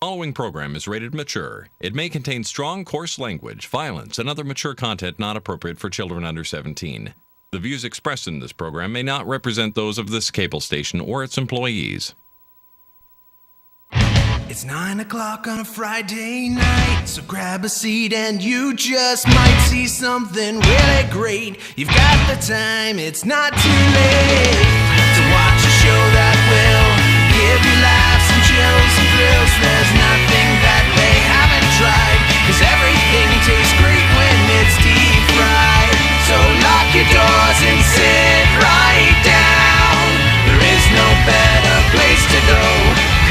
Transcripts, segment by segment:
The following program is rated mature. It may contain strong, coarse language, violence, and other mature content not appropriate for children under 17. The views expressed in this program may not represent those of this cable station or its employees. It's 9 o'clock on a Friday night, so grab a seat and you just might see something really great. You've got the time, it's not too late to watch a show that will give you laughs and chills and thrills. There's nothing that they haven't tried, 'cause everything tastes great when it's deep fried. So lock your doors and sit right down. There is no better place to go,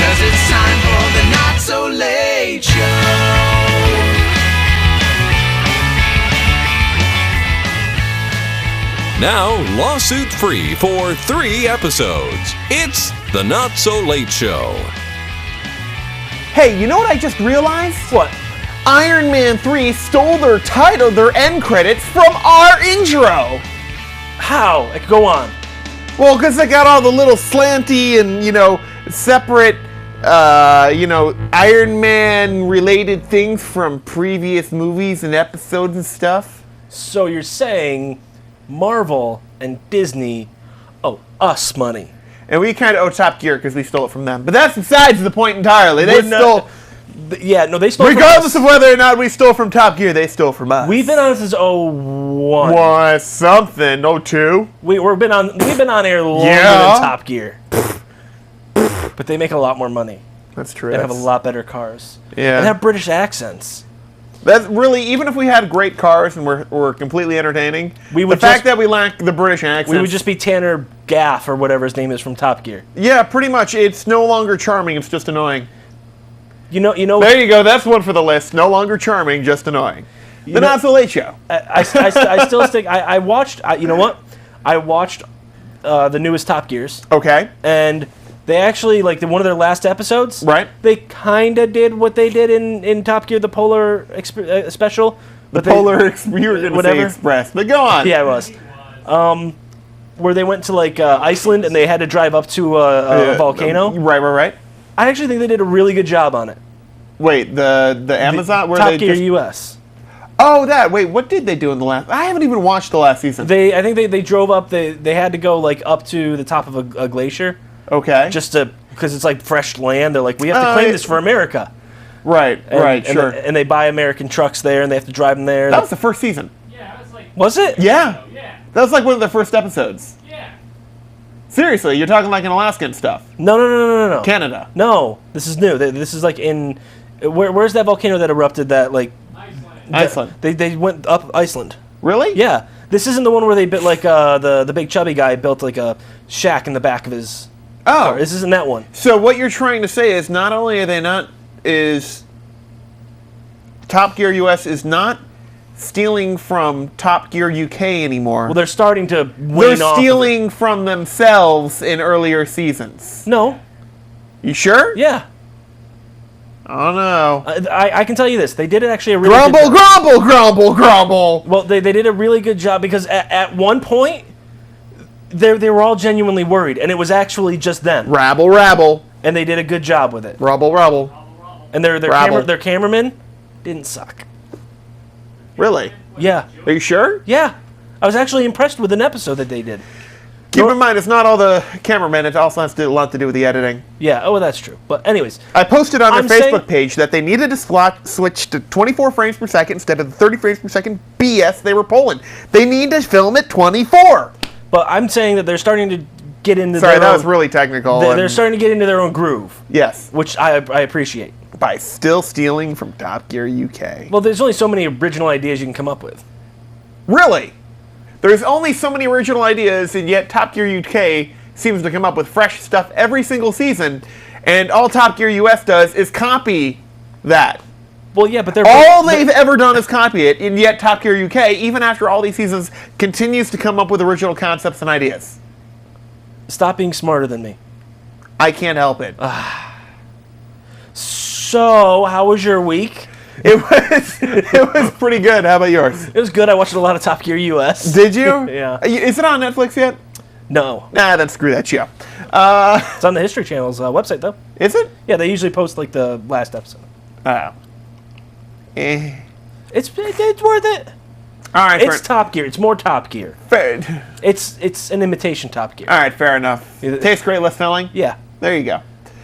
'cause it's time for the Not So Late Show. Now, lawsuit-free for 3 episodes. It's the Not So Late Show. Hey, you know what I just realized? What? Iron Man 3 stole their title, their end credits, from our intro! How? Go on. Well, because they got all the little slanty and, separate, Iron Man-related things from previous movies and episodes and stuff. So you're saying Marvel and Disney owe us money? And we kind of owe Top Gear because we stole it from them. But that's besides the point entirely. They stole... they stole regardless from of whether or not we stole from Top Gear, they stole from us. We've been on since 01. What? Something. 02? We've been on air longer than Top Gear. But they make a lot more money. That's true. And have a lot better cars. Yeah. And have British accents. That's really, even if we had great cars and we're completely entertaining, the fact that we lack the British accent. We would just be Tanner Gaff or whatever his name is from Top Gear. Yeah, pretty much. It's no longer charming, it's just annoying. You know. There you go, that's one for the list. No longer charming, just annoying. The Not So Late Show. I still stick, I watched, you know what? I watched the newest Top Gears. Okay. And they actually, one of their last episodes, right? They kind of did what they did in Top Gear, the Polar Special. You were going to say Express, but go on. Yeah, it was. Where they went to, Iceland and they had to drive up to a volcano. Right. I actually think they did a really good job on it. Wait, the Amazon? Where Top Gear US. Oh, that. Wait, what did they do in the last... I haven't even watched the last season. I think they drove up, they had to go, up to the top of a glacier. Okay. Just because it's fresh land. They're we have to claim this for America. Right, sure. And they buy American trucks there, and they have to drive them there. That was the first season. Yeah, it was Was it? Yeah. Yeah. That was one of the first episodes. Yeah. Seriously, you're talking in Alaskan stuff. No. Canada. No, this is new. This is in... Where's that volcano that erupted that, Iceland. They went up Iceland. Really? Yeah. This isn't the one where they built, the big chubby guy built, a shack in the back of his... Oh. car. This isn't that one. So what you're trying to say is not only are they not... is... Top Gear US is not stealing from Top Gear UK anymore. Well, they're starting to They're stealing from themselves in earlier seasons. No. You sure? Yeah. I don't know. I can tell you this. They did actually a really good job. Grumble. Well, they did a really good job because at one point, they were all genuinely worried, and it was actually just them. Rabble. And they did a good job with it. Rubble. And their cameraman didn't suck. Really? Yeah. Are you sure? Yeah. I was actually impressed with an episode that they did. Keep in mind, it's not all the cameramen. It also has a lot to do with the editing. Yeah, that's true. But anyways. I posted on their Facebook page that they needed to switch to 24 frames per second instead of the 30 frames per second BS they were pulling. They need to film at 24. But I'm saying that they're starting to get into Sorry, that was really technical. They're starting to get into their own groove. Yes. Which I appreciate. By still stealing from Top Gear UK. Well, there's only so many original ideas you can come up with. Really? There's only so many original ideas, and yet Top Gear UK seems to come up with fresh stuff every single season, and all Top Gear US does is copy that. Well, yeah, but all they've ever done is copy it, and yet Top Gear UK, even after all these seasons, continues to come up with original concepts and ideas. Stop being smarter than me. I can't help it. So, how was your week? It was pretty good. How about yours? It was good. I watched a lot of Top Gear US. Did you? Yeah. Is it on Netflix yet? No. Nah, then screw that show. It's on the History Channel's website, though. Is it? Yeah, they usually post, like, the last episode. Oh. Eh. It's worth it. All right. It's Top Gear. It's more Top Gear. Fair. It's an imitation Top Gear. All right, fair enough. Tastes great, less filling? Yeah. There you go.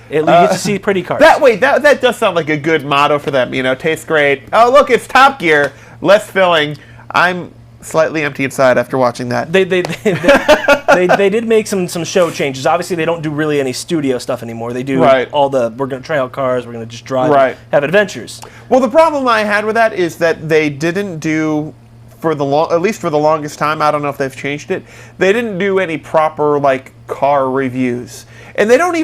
You get to see pretty cars. That does sound like a good motto for them. Tastes great. Oh, look, it's Top Gear, less filling. I'm slightly empty inside after watching that. They did make some show changes. Obviously, they don't do really any studio stuff anymore. They do all the, we're going to try out cars, we're going to just drive, and have adventures. Well, the problem I had with that is that they didn't do, at least for the longest time, I don't know if they've changed it, they didn't do any proper, like, car reviews. And they don't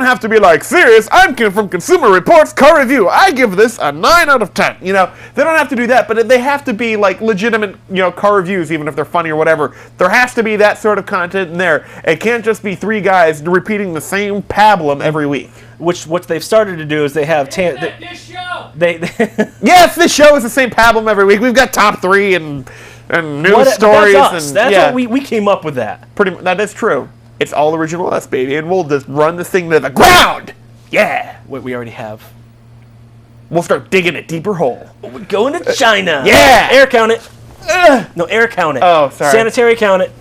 have to be like, serious, I'm from Consumer Reports Car Review. I give this a 9 out of 10. They don't have to do that, but they have to be like legitimate, car reviews, even if they're funny or whatever. There has to be that sort of content in there. It can't just be 3 guys repeating the same pablum every week. What they've started to do is they have this show. Yes, this show is the same pablum every week. We've got top 3 and news stories. That's us. And That's what we came up with that. That is true. It's all original us, baby, and we'll just run this thing to the ground. Yeah. What we already have. We'll start digging a deeper hole. We're going to China. Yeah. Air count it. No, air count it. Oh, sorry. Sanitary count it.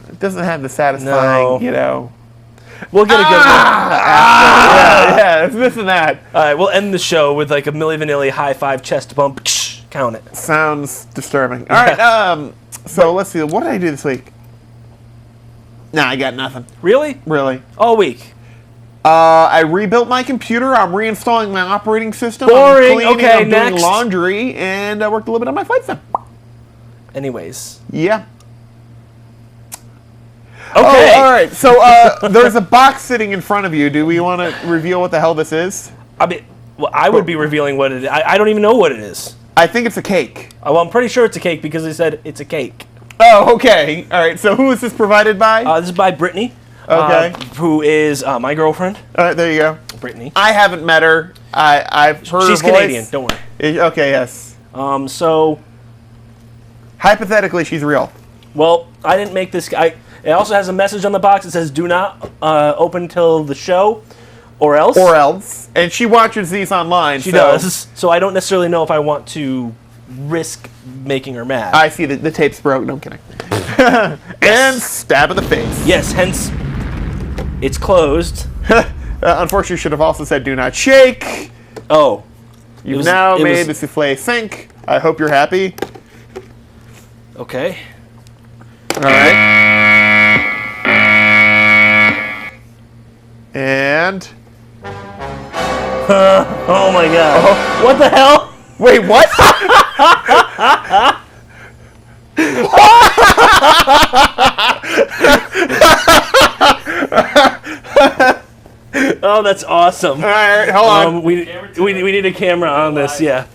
It doesn't have the satisfying, We'll get a good one. Yeah, it's missing that. All right, we'll end the show with like a Milli Vanilli high five chest bump. Count it. Sounds disturbing. All right, so let's see. What did I do this week? Nah, I got nothing. Really? Really. All week. I rebuilt my computer. I'm reinstalling my operating system. Boring. I'm cleaning, Okay, I'm next. doing laundry, and I worked a little bit on my flight sim. Anyways. Yeah. Okay. Oh, all right. So there's a box sitting in front of you. Do we want to reveal what the hell this is? I mean, I would be revealing what it is. I don't even know what it is. I think it's a cake. Well, I'm pretty sure it's a cake because they said it's a cake. Oh, okay. All right. So who is this provided by? This is by Brittany. Okay. Who is my girlfriend. All right. There you go. Brittany. I haven't met her. I've heard her voice. She's Canadian. Don't worry. Okay. Yes. So. Hypothetically, she's real. Well, I didn't make this. It also has a message on the box that says, "Do not open till the show, or else." Or else. And she watches these online. She does. So I don't necessarily know if I want to risk making her mad. I see that the tape's broke. No, I'm kidding. And stab in the face. Yes, hence it's closed. Unfortunately, should have also said do not shake. Oh. You've now made the souffle sink. I hope you're happy. Okay. All right. And... oh my god. Oh. What the hell? Wait, what? Oh, that's awesome. All right, hold on. We need a camera on this, yeah.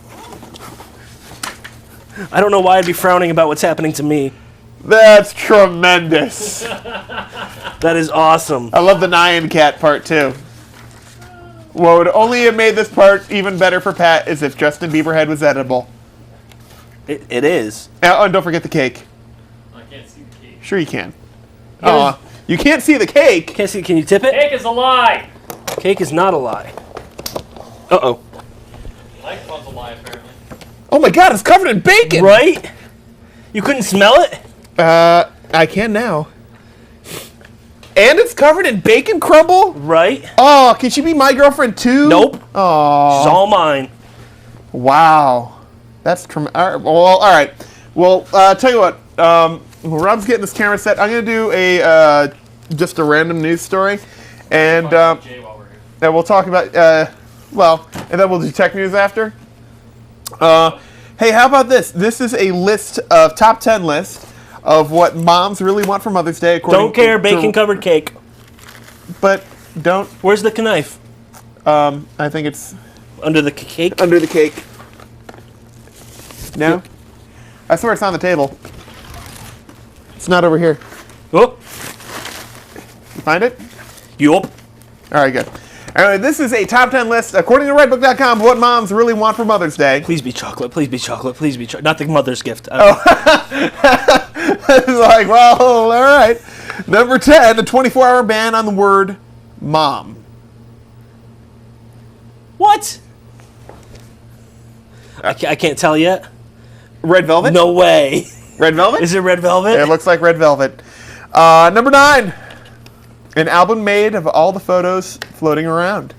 I don't know why I'd be frowning about what's happening to me. That's tremendous. That is awesome. I love the Nyan Cat part, too. What would only have made this part even better for Pat is if Justin Bieber head was edible. It is. Oh, and don't forget the cake. I can't see the cake. Sure you can. Oh, you can't see the cake. Can't see. Can you tip it? Cake is a lie. Cake is not a lie. Uh-oh. Microphone's a lie, apparently. Oh my god, it's covered in bacon! Right? You couldn't smell it? I can now. And it's covered in bacon crumble? Right? Oh, can she be my girlfriend too? Nope. Oh. She's all mine. Wow. That's tremendous. All right. Well, tell you what. When Rob's getting this camera set, I'm going to do just a random news story. And Jay while we're here. then we'll talk about, and then we'll do tech news after. Hey, how about this? This is a list of top 10 list of what moms really want for Mother's Day. Don't care, bacon-covered cake. But don't. Where's the knife? I think it's Under the cake? under the cake. No? I swear it's on the table. It's not over here. Oh. You find it? Yup. All right, good. Anyway, this is a top 10 list, according to Redbook.com, of what moms really want for Mother's Day. Please be chocolate. Please be chocolate. Please be chocolate. Not the mother's gift. It's like, well, all right. Number 10, a 24-hour ban on the word mom. What? I can't tell yet. Red Velvet? No way. Red Velvet? Is it Red Velvet? It looks like Red Velvet. Number 9, an album made of all the photos floating around.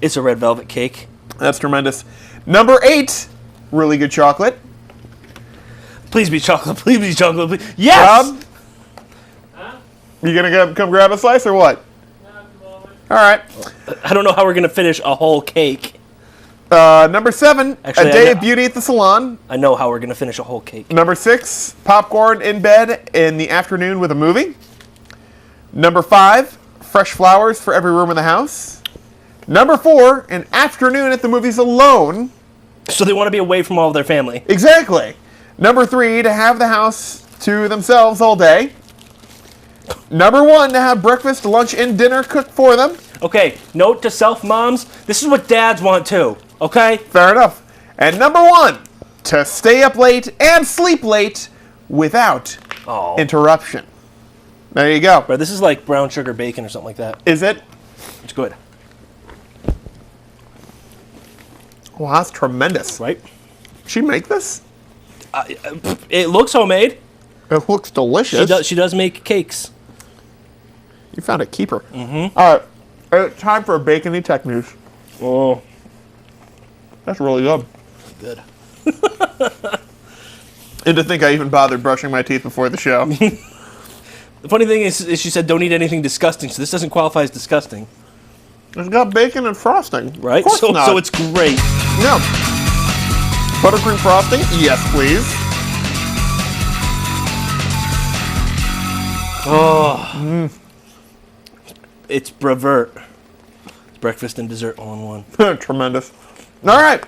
It's a Red Velvet cake. That's tremendous. Number 8, really good chocolate. Please be chocolate. Please be chocolate. Please. Yes! Rob? Huh? You gonna come grab a slice or what? Not at the moment. All right. I don't know how we're going to finish a whole cake. Number 7, Actually, a day of beauty at the salon. I know how we're going to finish a whole cake. Number 6, popcorn in bed in the afternoon with a movie. Number 5, fresh flowers for every room in the house. Number 4, an afternoon at the movies alone. So they want to be away from all of their family. Exactly. Number 3, to have the house to themselves all day. Number 1, to have breakfast, lunch, and dinner cooked for them. Okay, note to self moms, this is what dads want too, okay? Fair enough. And number 1, to stay up late and sleep late without interruption. There you go. Bro, this is like brown sugar bacon or something like that. Is it? It's good. Wow, that's tremendous. Right? She make this? It looks homemade. It looks delicious. She does make cakes. You found a keeper. Mm-hmm. All right. It's time for a bacony tech news. Oh. That's really good. Good. And to think I even bothered brushing my teeth before the show. The funny thing is she said don't eat anything disgusting, so this doesn't qualify as disgusting. It's got bacon and frosting. Right? Of course not. So it's great. No. Buttercream frosting? Yes, please. Oh. It's Brevert. It's breakfast and dessert all in one. Tremendous. All right.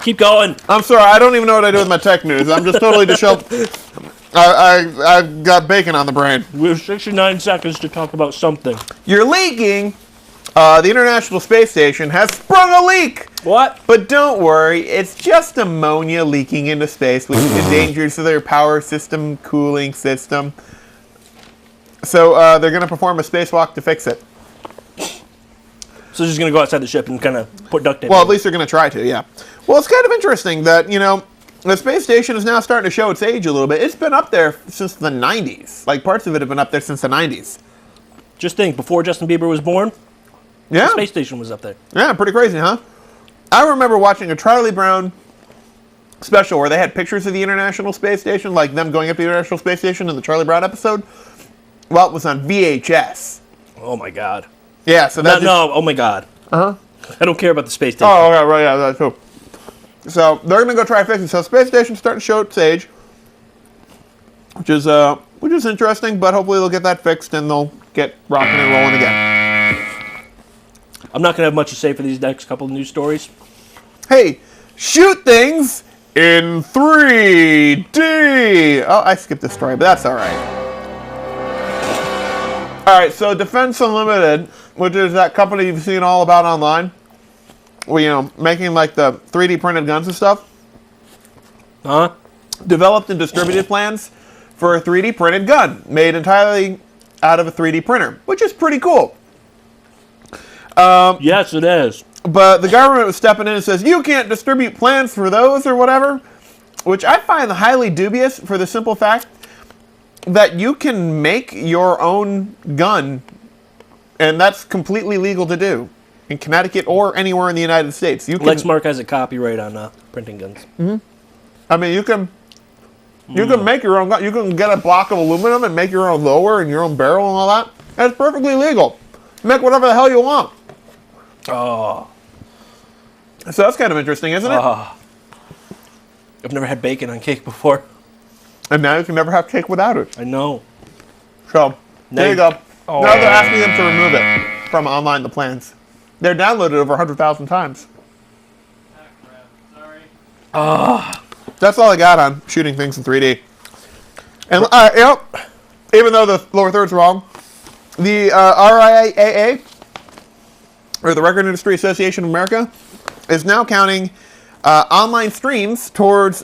Keep going. I'm sorry, I don't even know what I do with my tech news. I'm just totally disheveled. I've got bacon on the brain. We have 69 seconds to talk about something. You're leaking. The International Space Station has sprung a leak. What? But don't worry, it's just ammonia leaking into space, which endangers their power system, cooling system. So they're going to perform a spacewalk to fix it. So they're just going to go outside the ship and kind of put duct tape Well, on at least they're going to try to, yeah. Well, it's kind of interesting that, the space station is now starting to show its age a little bit. It's been up there since the 90s. Like, parts of it have been up there since the 90s. Just think, before Justin Bieber was born, Yeah. the space station was up there. Yeah, pretty crazy, huh? I remember watching a Charlie Brown special where they had pictures of the International Space Station, like them going up the International Space Station in the Charlie Brown episode. Well, it was on VHS. Oh my God. Yeah, so that's oh my God. Uh-huh. I don't care about the space station. Oh, okay, right, yeah, that's cool. So they're gonna go try to fix it. So space station's starting to show its age, which is interesting. But hopefully they'll get that fixed and they'll get rocking and rolling again. I'm not gonna have much to say for these next couple of news stories. Hey, shoot things in 3D. Oh, I skipped this story, but that's all right. All right, so Defense Unlimited, which is that company you've seen all about online, well, making like the 3D printed guns and stuff, developed and distributed plans for a 3D printed gun made entirely out of a 3D printer, which is pretty cool. Yes, it is. But the government was stepping in and says, you can't distribute plans for those or whatever, which I find highly dubious for the simple fact that you can make your own gun, and that's completely legal to do in Connecticut or anywhere in the United States. You can, Lexmark has a copyright on printing guns. Mm-hmm. I mean, you can make your own gun. You can get a block of aluminum and make your own lower and your own barrel and all that. That's perfectly legal. Make whatever the hell you want. Oh. So that's kind of interesting, isn't it? I've never had bacon on cake before. And now you can never have cake without it. I know. So, there you go. Oh. Now they're asking them to remove it from online, the plans. They're downloaded over 100,000 times. Ah, crap. Sorry. That's all I got on shooting things in 3D. And, even though the lower third's wrong, the RIAA, or the Record Industry Association of America, is now counting online streams towards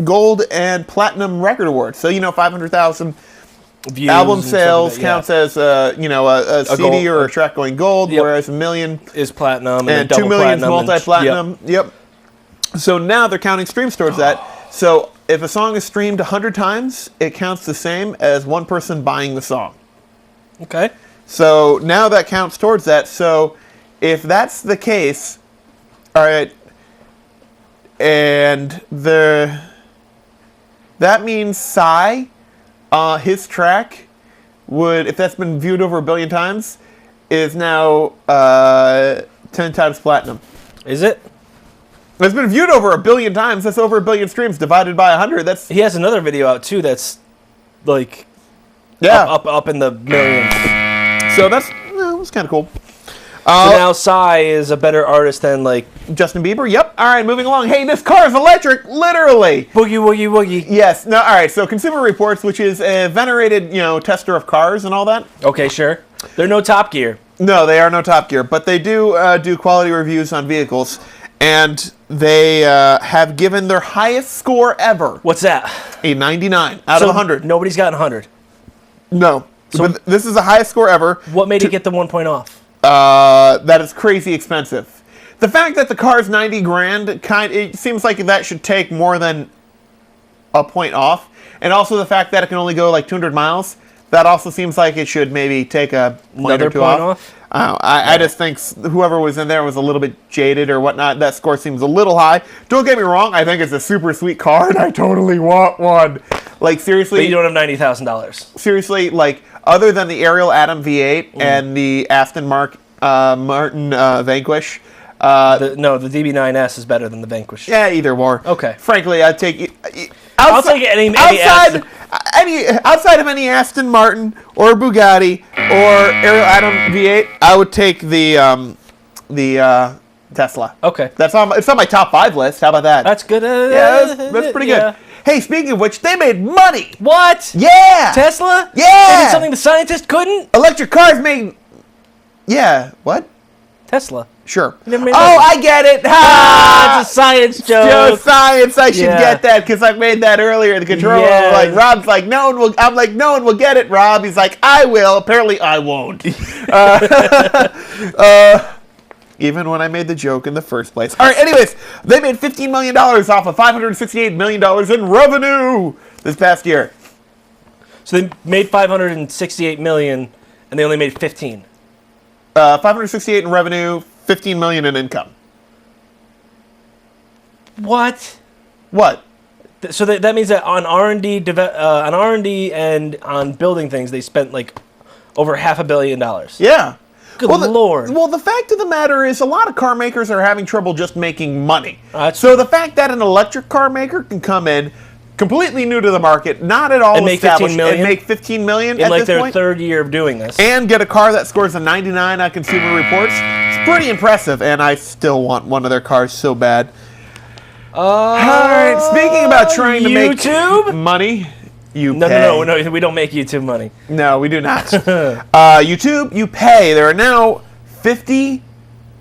gold and platinum record awards. So 500,000 Views album and sales stuff like that, counts as a CD gold, or a track going gold, Yep. whereas 1 million is platinum and then 2 million is double platinum multi-platinum. Yep. So now they're counting streams towards that. So if a song is streamed 100 times, it counts the same as one person buying the song. Okay. So now that counts towards that. So if that's the case, all right, and that means Psy, his track would, if that's been viewed over 1 billion times, is now 10 times platinum. Is it? It's been viewed over 1 billion times. That's over 1 billion streams divided by 100. That's He has another video out too that's like up in the millions. So that's kind of cool. So now Psy is a better artist than like Justin Bieber. Yep. All right, moving along. Hey, this car is electric, literally. Boogie Woogie Woogie. Yes. No. All right. So Consumer Reports, which is a venerated, tester of cars and all that. Okay, sure. They're no Top Gear. No, they are no Top Gear, but they do do quality reviews on vehicles, and they have given their highest score ever, What's that? a 99 out of 100. Nobody's gotten 100. No. So- But this is the highest score ever. What made it get the 1 point off? That is crazy expensive. The fact that the car is 90 grand, it seems like that should take more than a point off. And also the fact that it can only go like 200 miles, that also seems like it should maybe take a point Another or two point off. I just think whoever was in there was a little bit jaded or whatnot. That score seems a little high. Don't get me wrong, I think it's a super sweet car and I totally want one. Like, seriously. But you don't have $90,000. Seriously, like, other than the Ariel Atom V8 and the Aston Martin Vanquish. The DB9S is better than the Vanquish. Yeah, either or. Okay. Frankly, I'd take I'll take any outside of any Aston Martin or Bugatti or Ariel Atom V8, I would take the Tesla. Okay. It's on my top 5 list. How about that? That's good. Yeah, that's pretty good. Hey, speaking of which, they made money. What? Yeah. Tesla? Yeah. They did something the scientist couldn't? Electric cars made. Yeah. What? Tesla. Sure. never made Oh, that. I get it. It's a science joke. Just science. I should Yeah. get that because I made that earlier. The controller, Yeah. like Rob's like, no one will. I'm like, no one will get it. Rob, he's like, I will. Apparently, I won't. Even when I made the joke in the first place. All right. Anyways, they made $15 million off of $568 million in revenue this past year. So they made $568 million, and they only made 15. 568 in revenue, 15 million in income. What? What? So that means that on R&D and on building things, they spent like over $500 million. Yeah. Good Lord. Lord. Well, the fact of the matter is a lot of car makers are having trouble just making money. That's So the fact that an electric car maker can come in completely new to the market, not at all And make established, 15 million? and make 15 million in at like this their point, third year of doing this. and get a car that scores a 99 on Consumer Reports, it's pretty impressive, and I still want one of their cars so bad. All right, speaking about trying to YouTube? make money, No, we don't make YouTube money. No, we do not. YouTube, you pay. There are now 50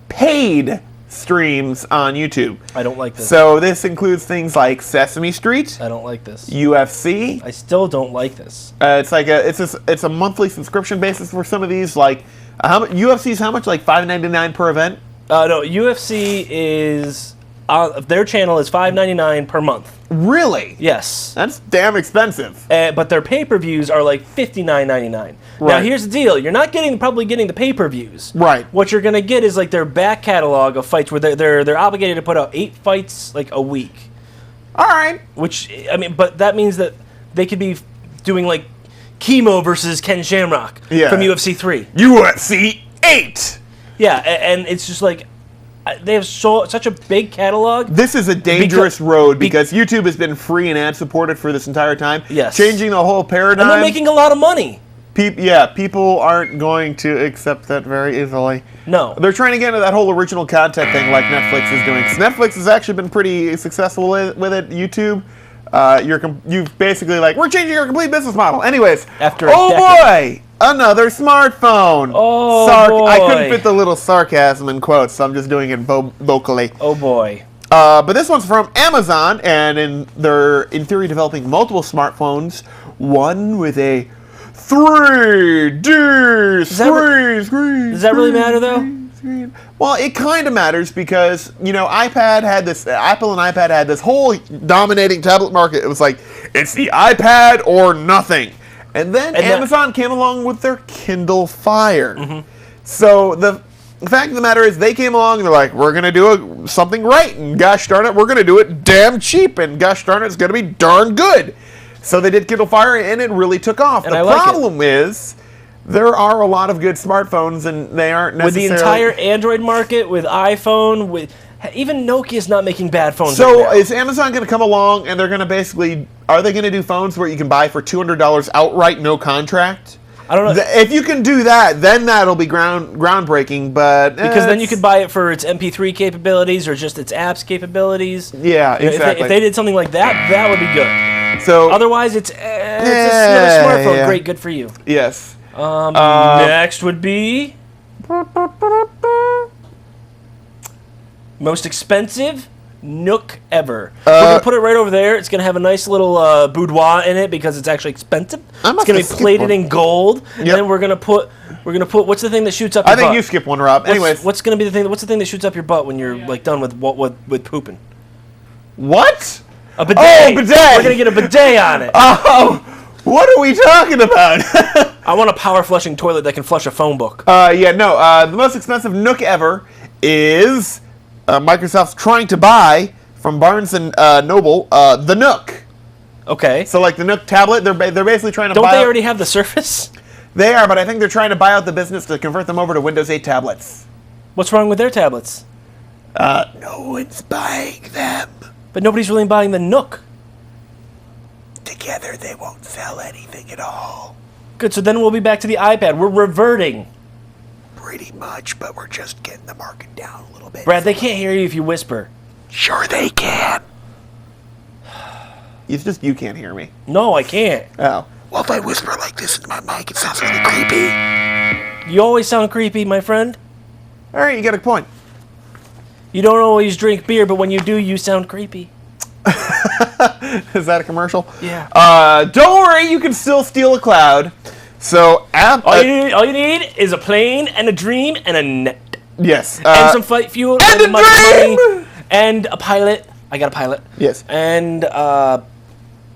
paid streams on YouTube. I don't like this. So this includes things like Sesame Street, I don't like this. UFC. I still don't like this. It's like it's a monthly subscription basis for some of these. Like UFC's how much? Like $5.99 per event. No, UFC is their channel is $5.99 per month. Really? Yes. That's damn expensive. But their pay-per-views are like $59.99. Now Right. here's the deal: you're not probably getting the pay-per-views. Right. What you're gonna get is like their back catalog of fights, where they're obligated to put out 8 fights like a week. All right. Which but that means that they could be doing like Chemo versus Ken Shamrock from UFC 3. UFC 8. Yeah, and it's just like they have such a big catalog. This is a dangerous road because YouTube has been free and ad supported for this entire time. Yes. Changing the whole paradigm. And they're making a lot of money. People aren't going to accept that very easily. No. They're trying to get into that whole original content thing like Netflix is doing. 'Cause Netflix has actually been pretty successful with it. YouTube, you've basically we're changing your complete business model. Anyways, After a boy, another smartphone. Oh, boy. I couldn't fit the little sarcasm in quotes, so I'm just doing it vocally. Oh boy. But this one's from Amazon, and they're in theory developing multiple smartphones. One with a 3D screen. Does that really matter though? Well, it kind of matters because, Apple and iPad had this whole dominating tablet market. It was like, it's the iPad or nothing. And then Amazon came along with their Kindle Fire. Mm-hmm. So the fact of the matter is they came along and they're like, we're going to do something right. And gosh darn it, we're going to do it damn cheap. And gosh darn it, it's going to be darn good. So they did Kindle Fire and it really took off. And the problem is, there are a lot of good smartphones, and they aren't necessarily... With the entire Android market, with iPhone, even Nokia's not making bad phones So right now. is Amazon going to come along, and they're going to basically... Are they going to do phones where you can buy for $200 outright, no contract? I don't know. If you can do that, then that'll be groundbreaking, but... Because then you could buy it for its MP3 capabilities or just its apps capabilities. Yeah, exactly. If they did something like that, that would be good. So otherwise, it's another smartphone. Yeah. Great, good for you. Yes. Next would be most expensive Nook ever. We're going to put it right over there. It's going to have a nice little boudoir in it because it's actually expensive. It's going to be plated in gold. Yep. And then we're going to put what's the thing that shoots up your butt? I think you skip one, Rob. Anyways, what's going to be what's the thing that shoots up your butt when you're like done with pooping? What? A bidet. Oh, bidet. We're going to get a bidet on it. Oh. What are we talking about? I want a power flushing toilet that can flush a phone book. The most expensive Nook ever is Microsoft's trying to buy from Barnes and Noble the Nook. Okay. So like the Nook tablet, they're basically trying to Don't they already have the Surface? They are, but I think they're trying to buy out the business to convert them over to Windows 8 tablets. What's wrong with their tablets? No one's buying them. But nobody's really buying the Nook. Together they won't sell anything at all. Good, so then we'll be back to the iPad. We're reverting. Pretty much, but we're just getting the market down a little bit. Brad, they can't hear you if you whisper. Sure they can. It's just you can't hear me. No, I can't. Oh. Well, if I whisper like this into my mic, it sounds really creepy. You always sound creepy, my friend. All right, you got a point. You don't always drink beer, but when you do, you sound creepy. Is that a commercial? Yeah. Don't worry, you can still steal a cloud. So, all you need is a plane and a dream and a net. Yes. And some flight fuel and a money and a pilot. I got a pilot. Yes. And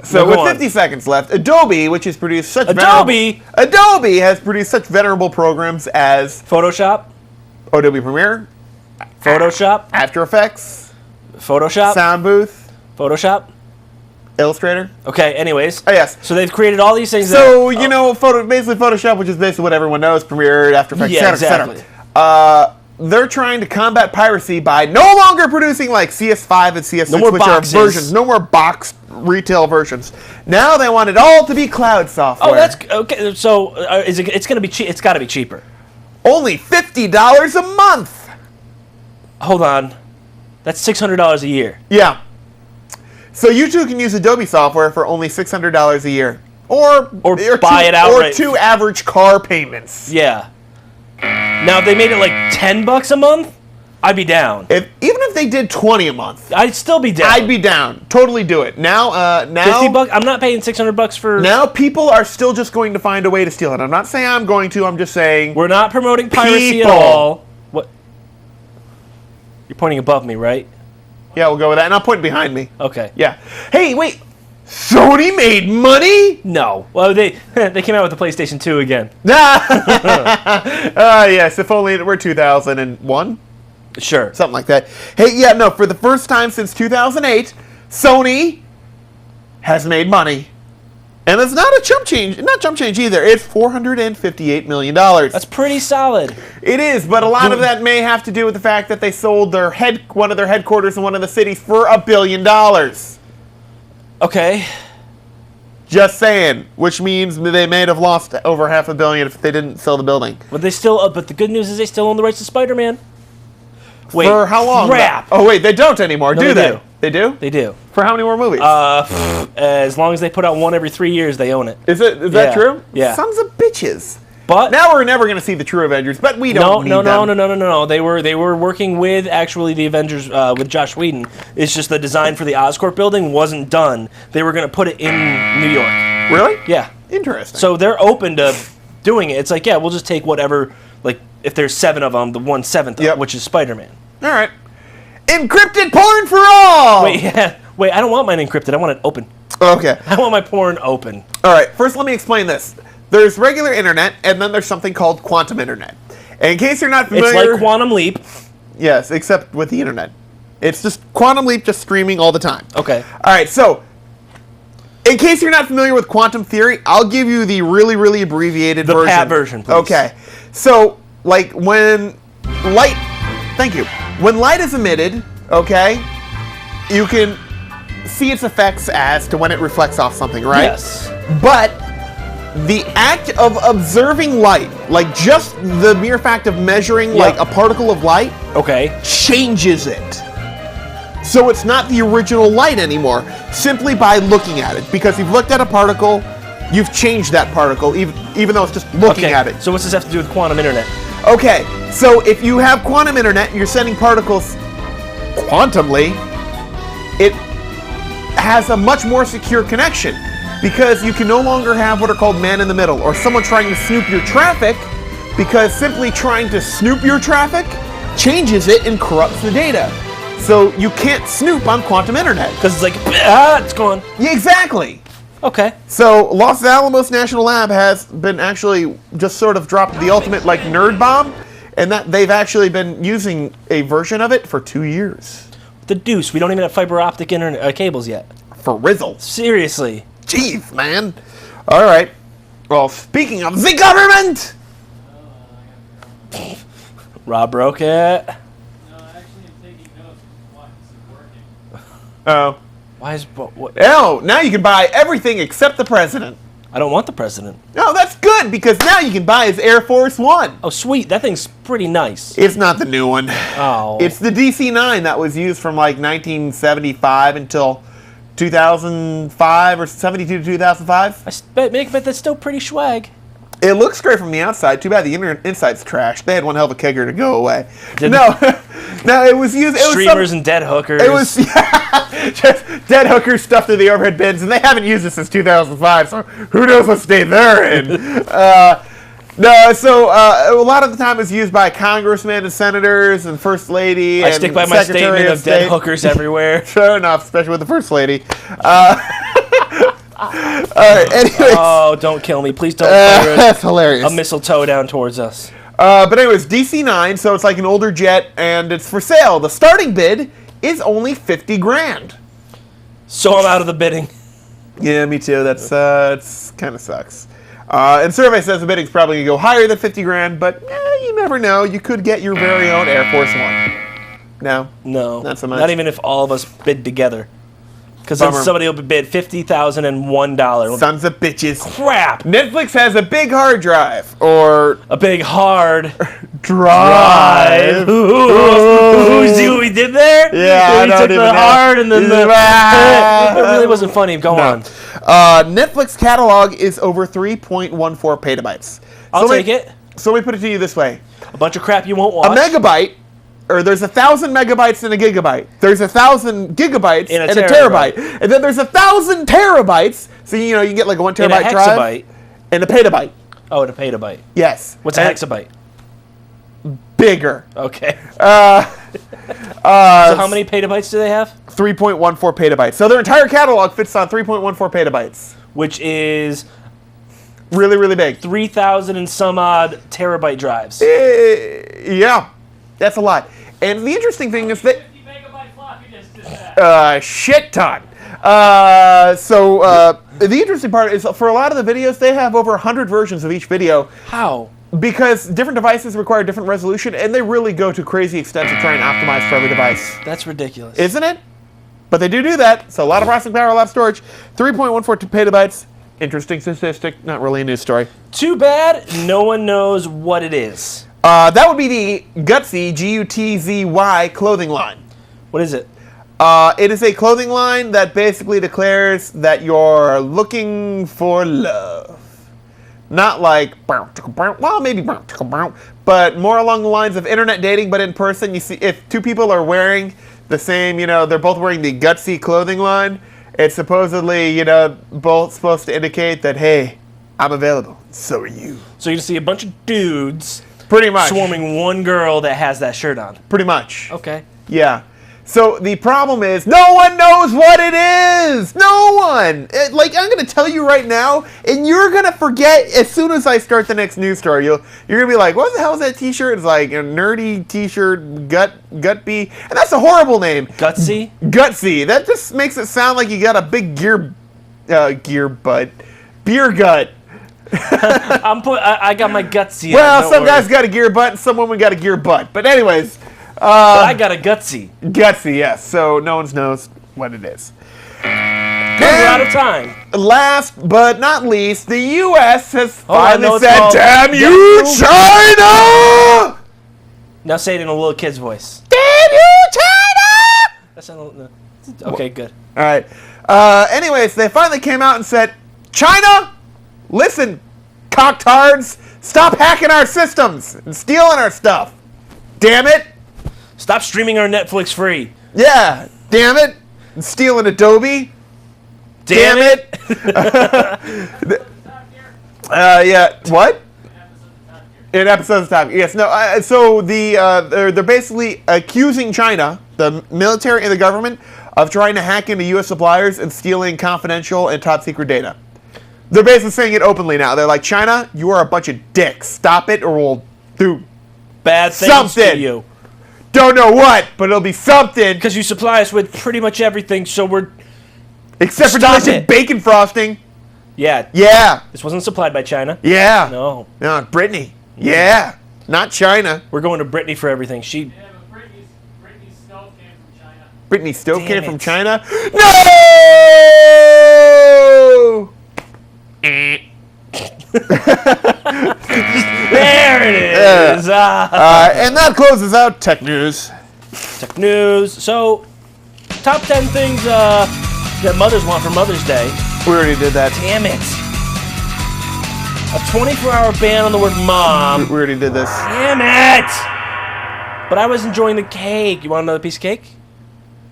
so with 50 seconds left, Adobe, which has produced such Adobe has produced such venerable programs as Photoshop, Adobe Premiere, Photoshop, After Effects, Photoshop, Sound Booth, Photoshop, Illustrator. Okay, anyways. Oh, yes. So they've created all these things. So, basically Photoshop, which is basically what everyone knows, Premiere, After Effects, etc. They're trying to combat piracy by no longer producing like CS5 and CS6, which are versions. No more boxed retail versions. Now they want it all to be cloud software. Oh, that's okay. So it's going to be cheap. It's got to be cheaper. Only $50 a month. Hold on. That's $600 a year. Yeah. So you two can use Adobe software for only $600 a year, or buy it outright, or 2 average car payments. Yeah. Now, if they made it like $10 a month, I'd be down. Even if they did 20 a month, I'd still be down. I'd be down. Totally do it. Now, $50. I'm not paying $600 for. Now people are still just going to find a way to steal it. I'm not saying I'm going to. I'm just saying we're not promoting piracy at all. What? You're pointing above me, right? Yeah, we'll go with that. And I'll point behind me. Okay. Yeah. Hey, wait. Sony made money? No. Well, they came out with the PlayStation 2 again. Yes, if only it were 2001. Sure. Something like that. Hey, yeah, no, for the first time since 2008, Sony has made money. And it's not a chump change. Not chump change either. It's $458 million. That's pretty solid. It is, but a lot of that may have to do with the fact that they sold one of their headquarters in one of the cities for $1 billion. Okay. Just saying, which means they may have lost over $500 million if they didn't sell the building. But they still. But the good news is they still own the rights to Spider-Man. Wait, for how long? Crap. Oh wait, they don't anymore, no, do they? Do. They do? They do. For how many more movies? As long as they put out one every 3 years, they own it. Is that true? Yeah. Sons of bitches. But now we're never going to see the true Avengers, but we don't need them. No. They were working with actually the Avengers with Josh Whedon. It's just the design for the Assguard building wasn't done. They were going to put it in New York. Really? Yeah. Interesting. So they're open to doing it. It's like, yeah, we'll just take whatever, like, if there's 7 of them, the 1/7, which is Spider-Man. All right. Encrypted porn for all! Wait, I don't want mine encrypted. I want it open. Okay. I want my porn open. All right. First, let me explain this. There's regular internet, and then there's something called quantum internet. And in case you're not familiar... It's like Quantum Leap. Yes, except with the internet. It's just Quantum Leap just streaming all the time. Okay. All right, so... In case you're not familiar with quantum theory, I'll give you the really, really abbreviated version. The PAT version, please. Okay. So, like, when light... Thank you. When light is emitted, okay, you can see its effects as to when it reflects off something, right? Yes. But the act of observing light, like just the mere fact of measuring like a particle of light, changes it. So it's not the original light anymore, simply by looking at it. Because you've looked at a particle, you've changed that particle, even though it's just looking at it. So what's this have to do with quantum internet? Okay, so if you have quantum internet and you're sending particles quantumly, it has a much more secure connection because you can no longer have what are called man in the middle or someone trying to snoop your traffic, because simply trying to snoop your traffic changes it and corrupts the data. So you can't snoop on quantum internet. Because it's like, it's gone. Yeah, exactly. Okay. So Los Alamos National Lab has been actually just sort of dropped the ultimate like nerd bomb, and that they've actually been using a version of it for 2 years. The deuce, we don't even have fiber optic internet cables yet. For Rizzle. Seriously. Jeez, man. All right. Well, speaking of the government. Rob broke it. No, actually, I'm taking notes. Why is it working? Oh. Why is what? Oh, now you can buy everything except the president. I don't want the president. No, that's good because now you can buy his Air Force One. Oh, sweet. That thing's pretty nice. It's not the new one. Oh. It's the DC-9 that was used from like 1975 until 2005 or 72 to 2005. Bet that's still pretty swag. It looks great from the outside. Too bad the inside's trashed. They had one hell of a kegger to go away. Didn't No, it was used. Streamers and dead hookers. It was just dead hookers stuffed in the overhead bins, and they haven't used it since 2005. So who knows what state they're in? A lot of the time it's used by congressmen and senators and first lady. I stick by my statement of dead hookers everywhere. Sure enough, especially with the first lady. All right, anyways. Oh, don't kill me. Please don't fire that's hilarious. a mistletoe down towards us. But anyways, DC-9, so it's like an older jet, and it's for sale. The starting bid is only $50,000. So I'm out of the bidding. Yeah, me too. That's kind of sucks. And survey says the bidding's probably gonna go higher than $50,000, but you never know. You could get your very own Air Force One. No, not so much. Not even if all of us bid together. Because then somebody will bid $50,001. Sons of bitches. Crap. Netflix has a big hard drive, or a big hard drive. Ooh, see what we did there? Yeah, we took the hard and then it really wasn't funny. Go on. Netflix catalog is over 3.14 petabytes. I'll take it. So let me put it to you this way: a bunch of crap you won't watch. A megabyte. Or there's 1,000 megabytes in a gigabyte. There's 1,000 gigabytes in a terabyte. And then there's 1,000 terabytes. So, you can get like a 1 terabyte drive. And a petabyte. Oh, and a petabyte. Yes. What's a hexabyte? Bigger. Okay. So how many petabytes do they have? 3.14 petabytes. So their entire catalog fits on 3.14 petabytes. Which is... really, really big. 3,000 and some odd terabyte drives. Yeah. That's a lot. And the interesting thing is that... 50 megabyte floppy disk is that? Shit ton. The interesting part is for a lot of the videos, they have over 100 versions of each video. How? Because different devices require different resolution, and they really go to crazy extents to try and optimize for every device. That's ridiculous. Isn't it? But they do that, so a lot of processing power, a lot of storage. 3.14 petabytes. Interesting statistic. Not really a news story. Too bad no one knows what it is. That would be the Gutsy, G-U-T-Z-Y, clothing line. What is it? It is a clothing line that basically declares that you're looking for love. Not like, well, maybe, but more along the lines of internet dating, but in person. You see, if two people are wearing the same, they're both wearing the Gutsy clothing line, it's supposedly, both supposed to indicate that, hey, I'm available. So are you. So you see a bunch of dudes Pretty much. swarming one girl that has that shirt on. Pretty much. Okay. Yeah. So the problem is, no one knows what it is. No one. I'm going to tell you right now, and you're going to forget as soon as I start the next news story. You're going to be like, what the hell is that T-shirt? It's like a nerdy T-shirt, Gutby, and that's a horrible name. Gutsy. Gutsy. That just makes it sound like you got a big beer gut. I got my Gutsy. Well, some guys got a gear butt, and some women got a gear butt. But anyways. But I got a Gutsy. Gutsy, yes. So no one knows what it is. We're out of time. Last but not least, the U.S. has I finally know it's said, called- "Damn you, China!" Now say it in a little kid's voice. Damn you, China! That's not, no. Okay, good. All right. Anyways, they finally came out and said, "China, listen, cocktards, stop hacking our systems and stealing our stuff. Damn it." Stop streaming our Netflix free. Yeah, damn it. And stealing Adobe. Damn it. Yeah, what? In episodes of Top Gear. Yes, no, so they're basically accusing China, the military and the government, of trying to hack into U.S. suppliers and stealing confidential and top secret data. They're basically saying it openly now. They're like, China, you are a bunch of dicks. Stop it or we'll do Bad things something to you. Don't know what, but it'll be something. Because you supply us with pretty much everything, so we're... Except for Stop delicious it. bacon frosting. Yeah. Yeah. This wasn't supplied by China. Yeah. No. No, Brittany. Yeah. Not China. We're going to Brittany for everything. She... Yeah, but Britney's stove came from China. Brittany stove Damn came it. from China. No! There it is! And that closes out Tech News. Tech news. So, top 10 things that mothers want for Mother's Day. We already did that. Damn it. A 24-hour ban on the word mom. We already did this. Damn it! But I was enjoying the cake. You want another piece of cake?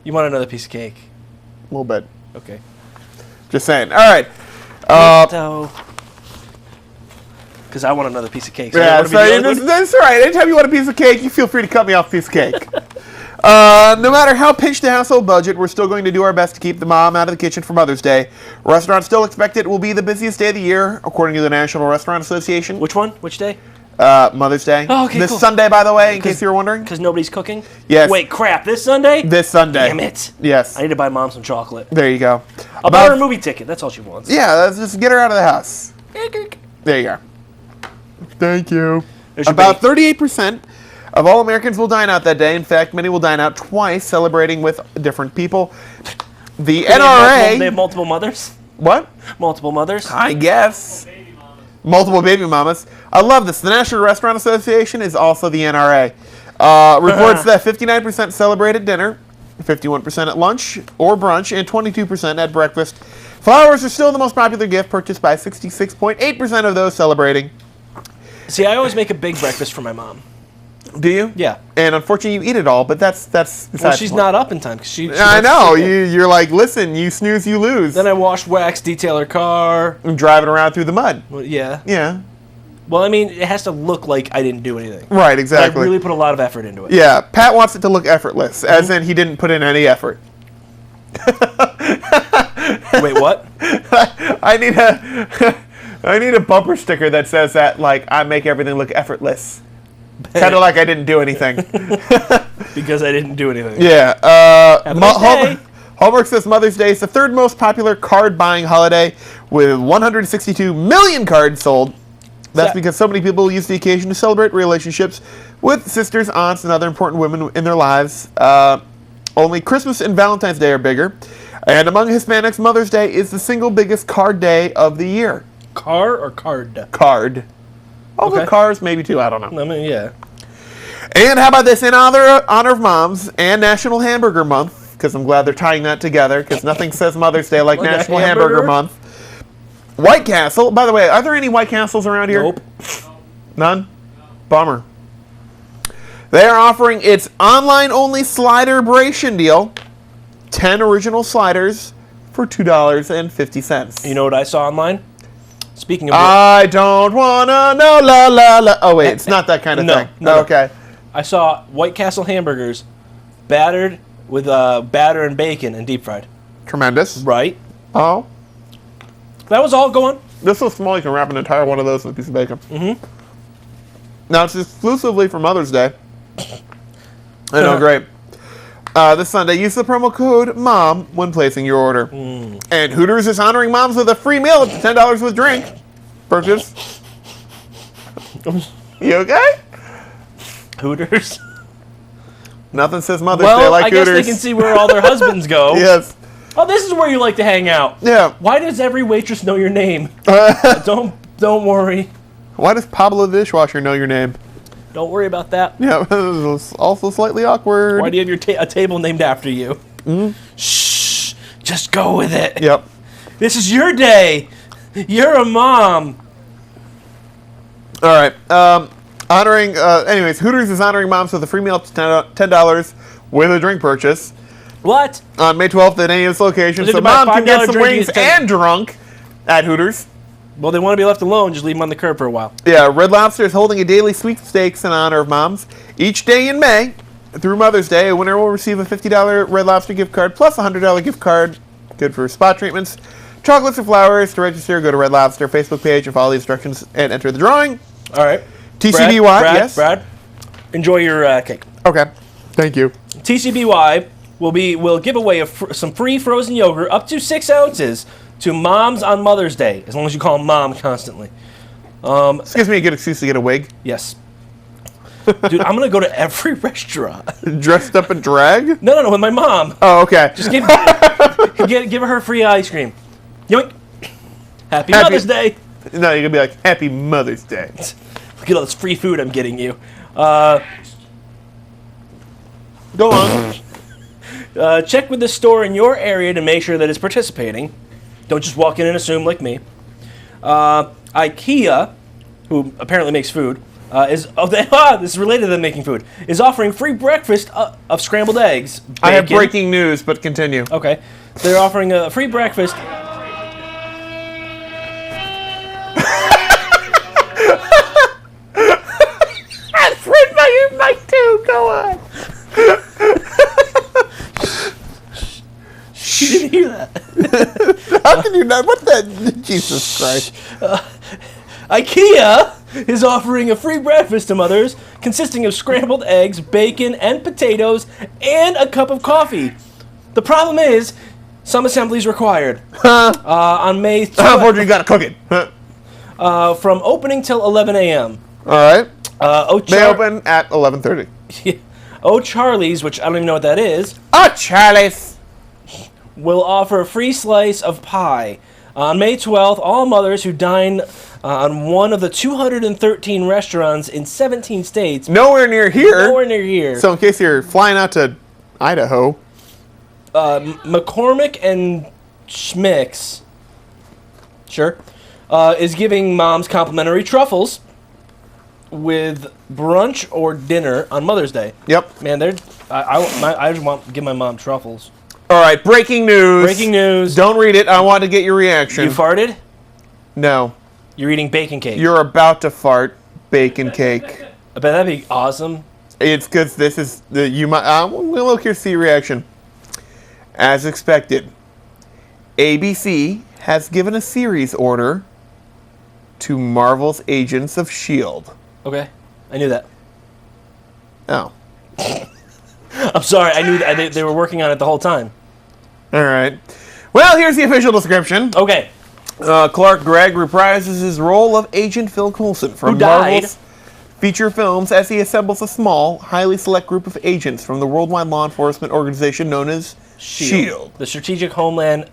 You want another piece of cake? A little bit. Okay. Just saying. All right. Because I want another piece of cake. So Yeah, you wanna be the other one? that's all right. Anytime you want a piece of cake, you feel free to cut me off a piece of cake. No matter how pinched the household budget, we're still going to do our best to keep the mom out of the kitchen for Mother's Day. Restaurants still expect it will be the busiest day of the year, according to the National Restaurant Association. Which one? Which day? Mother's Day. Oh, okay, This cool. Sunday, by the way, in case you were wondering. Because nobody's cooking? Yes. Wait, crap. This Sunday? This Sunday. Damn it. Yes. I need to buy Mom some chocolate. There you go. I'll buy her a movie ticket. That's all she wants. Yeah, let's just get her out of the house. There you go. Thank you. There's your About bait. 38% of all Americans will dine out that day. In fact, many will dine out twice, celebrating with different people. The They have NRA... multiple mothers? What? Multiple mothers? I guess. Multiple baby mamas. I love this. The National Restaurant Association is also the NRA. Reports that 59% celebrate at dinner, 51% at lunch or brunch, and 22% at breakfast. Flowers are still the most popular gift, purchased by 66.8% of those celebrating. See, I always make a big breakfast for my mom. Do you? Yeah. And unfortunately, you eat it all, but that's Well, she's not up in time. Cause she I wants know. to sleep. You're like, listen, you snooze, you lose. Then I wash, wax, detail her car. I'm driving around through the mud. Well, yeah. Yeah. Well, I mean, it has to look like I didn't do anything. Right, But exactly. I really put a lot of effort into it. Yeah, Pat wants it to look effortless, as in he didn't put in any effort. Wait, what? I need a bumper sticker that says that, like, I make everything look effortless. Kind of like I didn't do anything. Because I didn't do anything. Yeah. Have a nice day. Hallmark says Mother's Day is the third most popular card buying holiday, with 162 million cards sold. That's So- because so many people use the occasion to celebrate relationships with sisters, aunts, and other important women in their lives. Only Christmas and Valentine's Day are bigger. And among Hispanics, Mother's Day is the single biggest card day of the year. Car or card? Card. Although Okay. cars, maybe too, I don't know. I mean, yeah. And how about this? In honor of moms and National Hamburger Month, because I'm glad they're tying that together, because nothing says Mother's Day like Like a National hamburger? Hamburger Month. White Castle. By the way, are there any White Castles around here? Nope. None? Bummer. They are offering its online-only slider-bration deal. 10 original sliders for $2.50. You know what I saw online? Speaking of... I don't wanna know, la la la. Oh, wait, it's not that kind of thing. No. Okay. I saw White Castle hamburgers battered with batter and bacon and deep fried. Tremendous. Right. Oh. That was all going. This so small you can wrap an entire one of those in a piece of bacon. Mm-hmm. Now, it's exclusively for Mother's Day. I know, great. This Sunday, use the promo code MOM when placing your order. And Hooters is honoring moms with a free meal up to $10 with drink. Purchase. You okay? Hooters. Nothing says Mother's Day like I guess Hooters. they can see where all their husbands go. Yes. Oh, this is where you like to hang out. Yeah. Why does every waitress know your name? Don't worry. Why does Pablo the dishwasher know your name? Don't worry about that. Yeah, it's also slightly awkward. Why do you have a table named after you? Shh. Just go with it. Yep. This is your day. You're a mom. All right. Anyways, Hooters is honoring moms with a free meal up to $10 with a drink purchase. What? On May 12th at any of its locations, so mom can get some wings and drunk at Hooters. Well, they want to be left alone. Just leave them on the curb for a while. Yeah, Red Lobster is holding a daily sweepstakes in honor of moms. Each day in May, through Mother's Day, a winner will receive a $50 Red Lobster gift card plus a $100 gift card, good for spa treatments, chocolates or flowers. To register, go to Red Lobster Facebook page and follow the instructions and enter the drawing. All right. TCBY, yes? Brad, enjoy your cake. Okay, thank you. TCBY will give away some free frozen yogurt up to 6 ounces to moms on Mother's Day, as long as you call them mom constantly. This gives me a good excuse to get a wig. Yes. Dude, I'm going to go to every restaurant. Dressed up in drag? No, with my mom. Oh, okay. Just give her free ice cream. Yoink. Happy Mother's Day. No, you're going to be like, Happy Mother's Day. Look at all this free food I'm getting you. Go on. Check with the store in your area to make sure that it's participating. Don't just walk in and assume like me. IKEA, who apparently makes food, this is related to them making food, is offering free breakfast of scrambled eggs. Bacon. I have breaking news, but continue. Okay. They're offering a free breakfast. That's right by your mic too. Go on. You didn't hear that. How can you not? What the? Jesus Christ. IKEA is offering a free breakfast to mothers consisting of scrambled eggs, bacon, and potatoes, and a cup of coffee. The problem is, some assemblies required. On May 12th. Unfortunately, you gotta cook it. From opening till 11 a.m. All right. They They open at 11:30. O'Charlie's, which I don't even know what that is, Charlie's. will offer a free slice of pie. On May 12th, all mothers who dine on one of the 213 restaurants in 17 states. Nowhere near here. Nowhere near here. So in case you're flying out to Idaho. McCormick and Schmick's, sure, is giving moms complimentary truffles with brunch or dinner on Mother's Day. Yep. Man, I just want to give my mom truffles. All right, breaking news. Breaking news. Don't read it. I want to get your reaction. You farted? No. You're eating bacon cake. You're about to fart bacon cake. I bet that'd be awesome. It's because this is the you might. We'll look here to see your reaction. As expected, ABC has given a series order to Marvel's Agents of S.H.I.E.L.D. Okay, I knew that. Oh. I'm sorry, I knew that they were working on it the whole time. All right. Well, here's the official description. Okay. Clark Gregg reprises his role of Agent Phil Coulson from Who died? Marvel's feature films as he assembles a small, highly select group of agents from the worldwide law enforcement organization known as S.H.I.E.L.D. The Strategic Homeland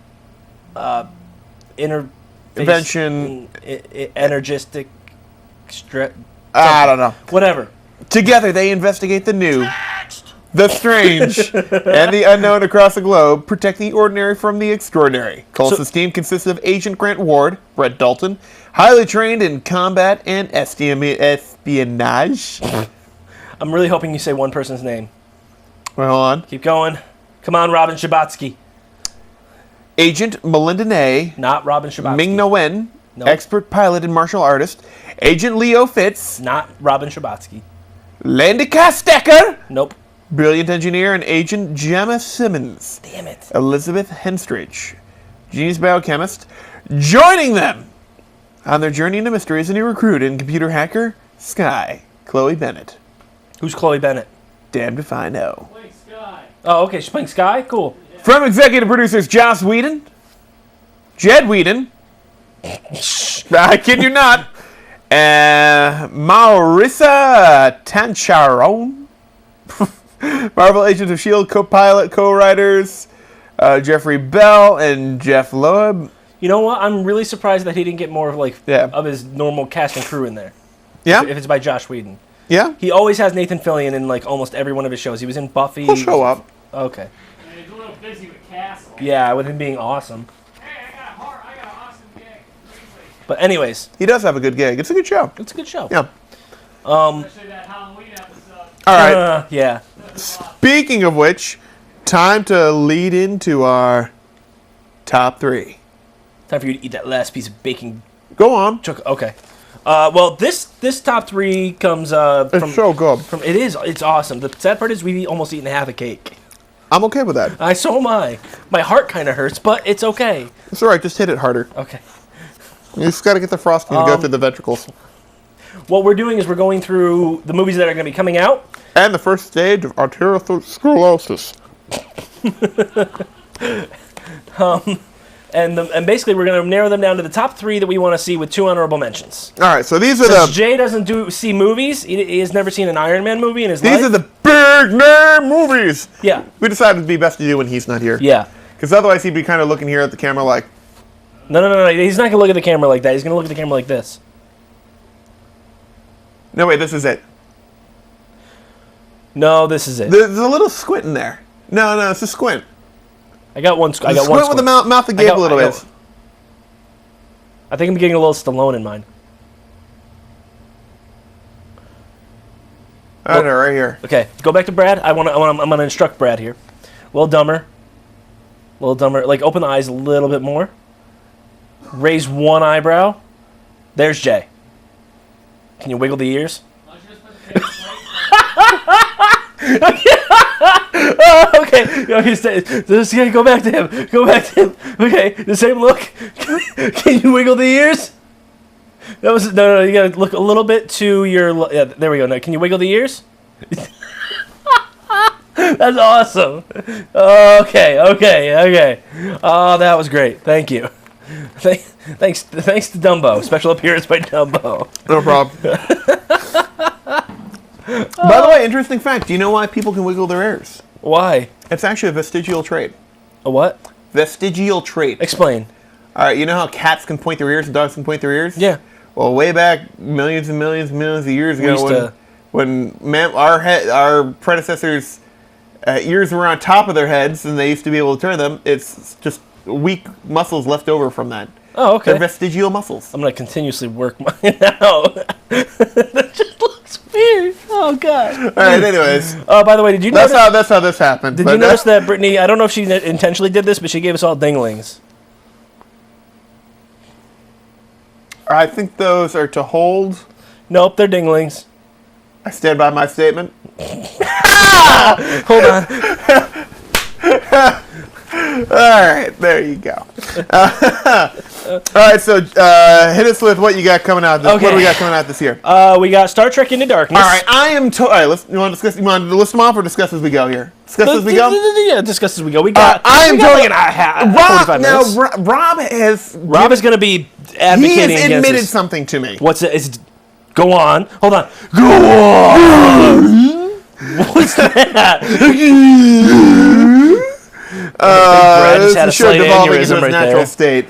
Invention. Energistic. I don't know. Whatever. Together, they investigate the new the strange, and the unknown across the globe protect the ordinary from the extraordinary. Coulson's team consists of Agent Grant Ward, Brett Dalton, highly trained in combat and espionage. I'm really hoping you say one person's name. Well, hold on. Keep going. Come on, Robin Schabatsky. Agent Melinda Ney, Not Robin Schabatsky. Ming Na Wen, Nope. expert pilot and martial artist. Agent Leo Fitz, Not Robin Schabatsky. Landy Kastecker, Nope. brilliant engineer, and Agent Gemma Simmons. Damn it. Elizabeth Henstridge, genius biochemist, joining them on their journey into mystery is a new recruit and computer hacker, Sky, Chloe Bennett. Who's Chloe Bennett? Damned if I know. Play Sky. Oh, okay. She's playing Sky? Cool. From executive producers Joss Whedon, Jed Whedon, I kid you not, Maurissa Tancharon, Marvel Agents of S.H.I.E.L.D. co-pilot, co-writers, Jeffrey Bell and Jeff Loeb. You know what? I'm really surprised that he didn't get more of Yeah. his normal cast and crew in there. Yeah? If it's by Josh Whedon. Yeah? He always has Nathan Fillion in almost every one of his shows. He was in Buffy. He'll show up. Okay. And he's a little busy with Castle. Yeah, with him being awesome. Hey, I got an awesome gig. Seriously. But anyways, He does have a good gig. It's a good show. it's a good show. Yeah. Especially that Halloween episode. All right. Yeah. Speaking of which, time to lead into our top three. Time for you to eat that last piece of baking Go on. chocolate. Okay. Well, this top three comes It's from so good. It's awesome. The sad part is we've almost eaten half a cake. I'm okay with that. So am I. My heart kind of hurts, but it's okay. It's all right. Just hit it harder. Okay. You just got to get the frosting to go through the ventricles. What we're doing is we're going through the movies that are going to be coming out. And the first stage of arteriosclerosis. And basically we're going to narrow them down to the top three that we want to see with 2 honorable mentions. All right. So these are Since the Jay doesn't see movies, he has never seen an Iron Man movie in his life. these are the big name movies. Yeah. We decided it'd be best to do when he's not here. Yeah. Because otherwise he'd be kind of looking here at the camera like, No. He's not going to look at the camera like that. He's going to look at the camera like this. no wait, this is it. No, this is it. There's a little squint in there. No, it's a squint. I got one. I got Squint one. with the mouth that gave a little bit. I think I'm getting a little Stallone in mine. I don't know, right here. Okay, go back to Brad. I'm gonna instruct Brad here. A little dumber. Like open the eyes a little bit more. Raise one eyebrow. There's Jay. Can you wiggle the ears? Why don't you just put the paper plate Okay. Just go back to him. Okay, the same look. Can you wiggle the ears? That was no. You gotta look a little bit to your. Yeah, there we go. Now, can you wiggle the ears? That's awesome. Okay. Oh, that was great. Thank you. Thanks to Dumbo. Special appearance by Dumbo. No problem. By the way, interesting fact. Do you know why people can wiggle their ears? Why? It's actually a vestigial trait. A what? Vestigial trait. Explain. All right, you know how cats can point their ears and dogs can point their ears? Yeah. Well, way back millions and millions and millions of years used ago, to- when our predecessors' ears were on top of their heads and they used to be able to turn them, it's just weak muscles left over from that. Oh, okay. They're vestigial muscles. I'm gonna continuously work mine out. That just looks weird. Oh god. All right. Anyways, Oh, by the way, did you notice? that's how this happened. Did But you notice that Brittany? I don't know if she intentionally did this, but she gave us all dinglings. I think those are to hold. Nope, they're dinglings. I stand by my statement. Hold on. All right, there you go. All right, so hit us with what you got coming out. What do we got coming out this year? We got Star Trek Into Darkness. All right, I am. All right, you want to discuss? You want to list them off or discuss as we go here? Discuss as we go. Yeah, discuss as we go. We got. I am we got totally. like an 45 Rob, now minutes. Rob has. Rob is going to be He advocating has against admitted this. something to me. What's it? Is go on. Hold on. Go on. What's that? Brad just had a This is slight devolving into aneurysm its right natural there. state.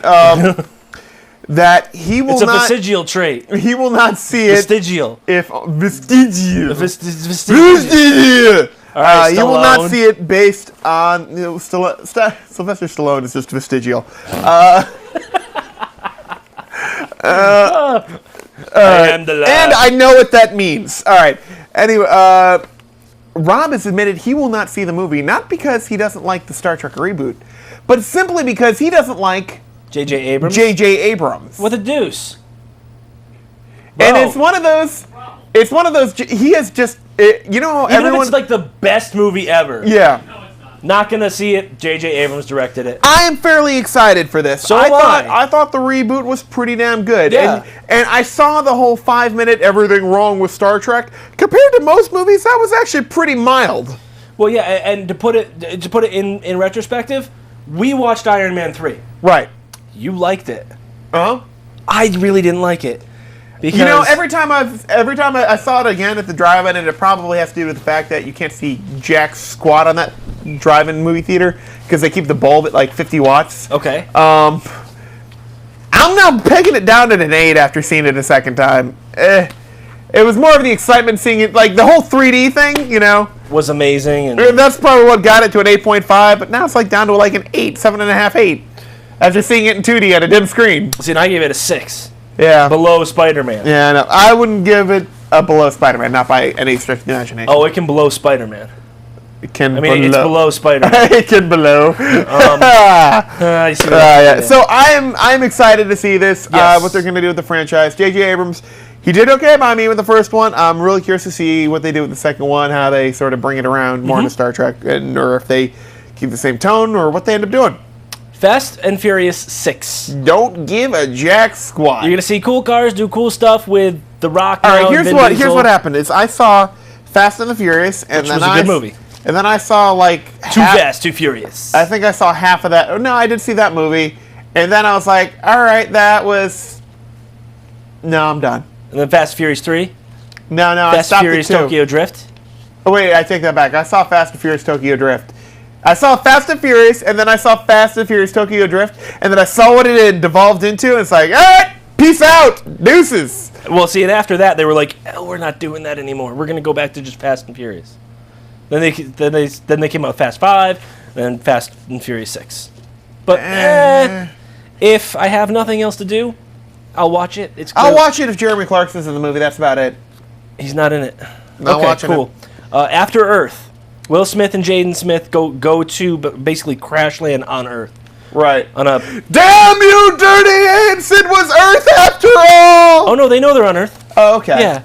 that he will It's a not. vestigial trait. He will not see it Vestigial. if vestigial. Vestigial. All right, you will not Stallone. see it based on Sylvester Stallone is just vestigial. I am the And I know what that means. All right. Anyway, Rob has admitted he will not see the movie, not because he doesn't like the Star Trek reboot, but simply because he doesn't like J.J. Abrams. J.J. Abrams. What a deuce. And Bro. it's one of those. It's one of those. He has just. You know how Even everyone. if it's like the best movie ever. Yeah. Not gonna see it. J.J. Abrams directed it. I am fairly excited for this. So am I. I thought the reboot was pretty damn good. Yeah. And I saw the whole 5-minute everything wrong with Star Trek. Compared to most movies, that was actually pretty mild. Well, yeah, and to put it in retrospective, we watched Iron Man 3. Right. You liked it. Uh-huh. I really didn't like it. Because You know, every time I saw it again at the drive-in, and it probably has to do with the fact that you can't see jack squat on that drive-in movie theater because they keep the bulb at like 50 watts. Okay. I'm now pegging it down at an 8 after seeing it a second time. It was more of the excitement seeing it, like the whole 3D thing, you know. Was amazing. And That's probably what got it to an 8.5, but now it's like down to like an 8, 7.5, 8. After seeing it in 2D on a dim screen. see, and I gave it a 6. Yeah. Below Spider-Man. Yeah, no, I wouldn't give it a below Spider-Man, not by any stretch of the imagination. Oh, it can below Spider-Man. It can I mean, it's below Spider-Man. it can below. I see what Yeah. you're saying. So I'm excited to see this. Yes. What they're going to do with the franchise. J.J. Abrams, he did okay by me with the first one. I'm really curious to see what they do with the second one, how they sort of bring it around more into Star Trek, or if they keep the same tone, or what they end up doing. Fast and Furious 6. Don't give a jack squat. You're gonna see cool cars do cool stuff with The Rock. All now right, and here's Vin what Diesel. happened. Is I saw Fast and the Furious, and Which then was a good movie. And then I saw like Too Fast, Too Furious. I think I saw half of that. Oh, no, I did see that movie, and then I was like, all right, that was. No, I'm done. And then Fast and Furious 3. No, I Fast and stopped Furious at 2. Tokyo Drift. Oh wait, I take that back. I saw Fast and Furious Tokyo Drift. I saw Fast and Furious, and then I saw Fast and Furious Tokyo Drift, and then I saw what it had devolved into, and it's like, all right, peace out, deuces. Well, see, and after that, they were like, oh, we're not doing that anymore. We're gonna go back to just Fast and Furious. Then they came out with Fast 5, then Fast and Furious 6. But if I have nothing else to do, I'll watch it. It's I'll good. watch it if Jeremy Clarkson's in the movie. That's about it. He's not in it. Not okay, watching cool. After Earth, Will Smith and Jaden Smith go to basically crash land on Earth. Right. On a Damn you, dirty ants! It was Earth after all. oh no, they know they're on Earth. Oh, okay. Yeah.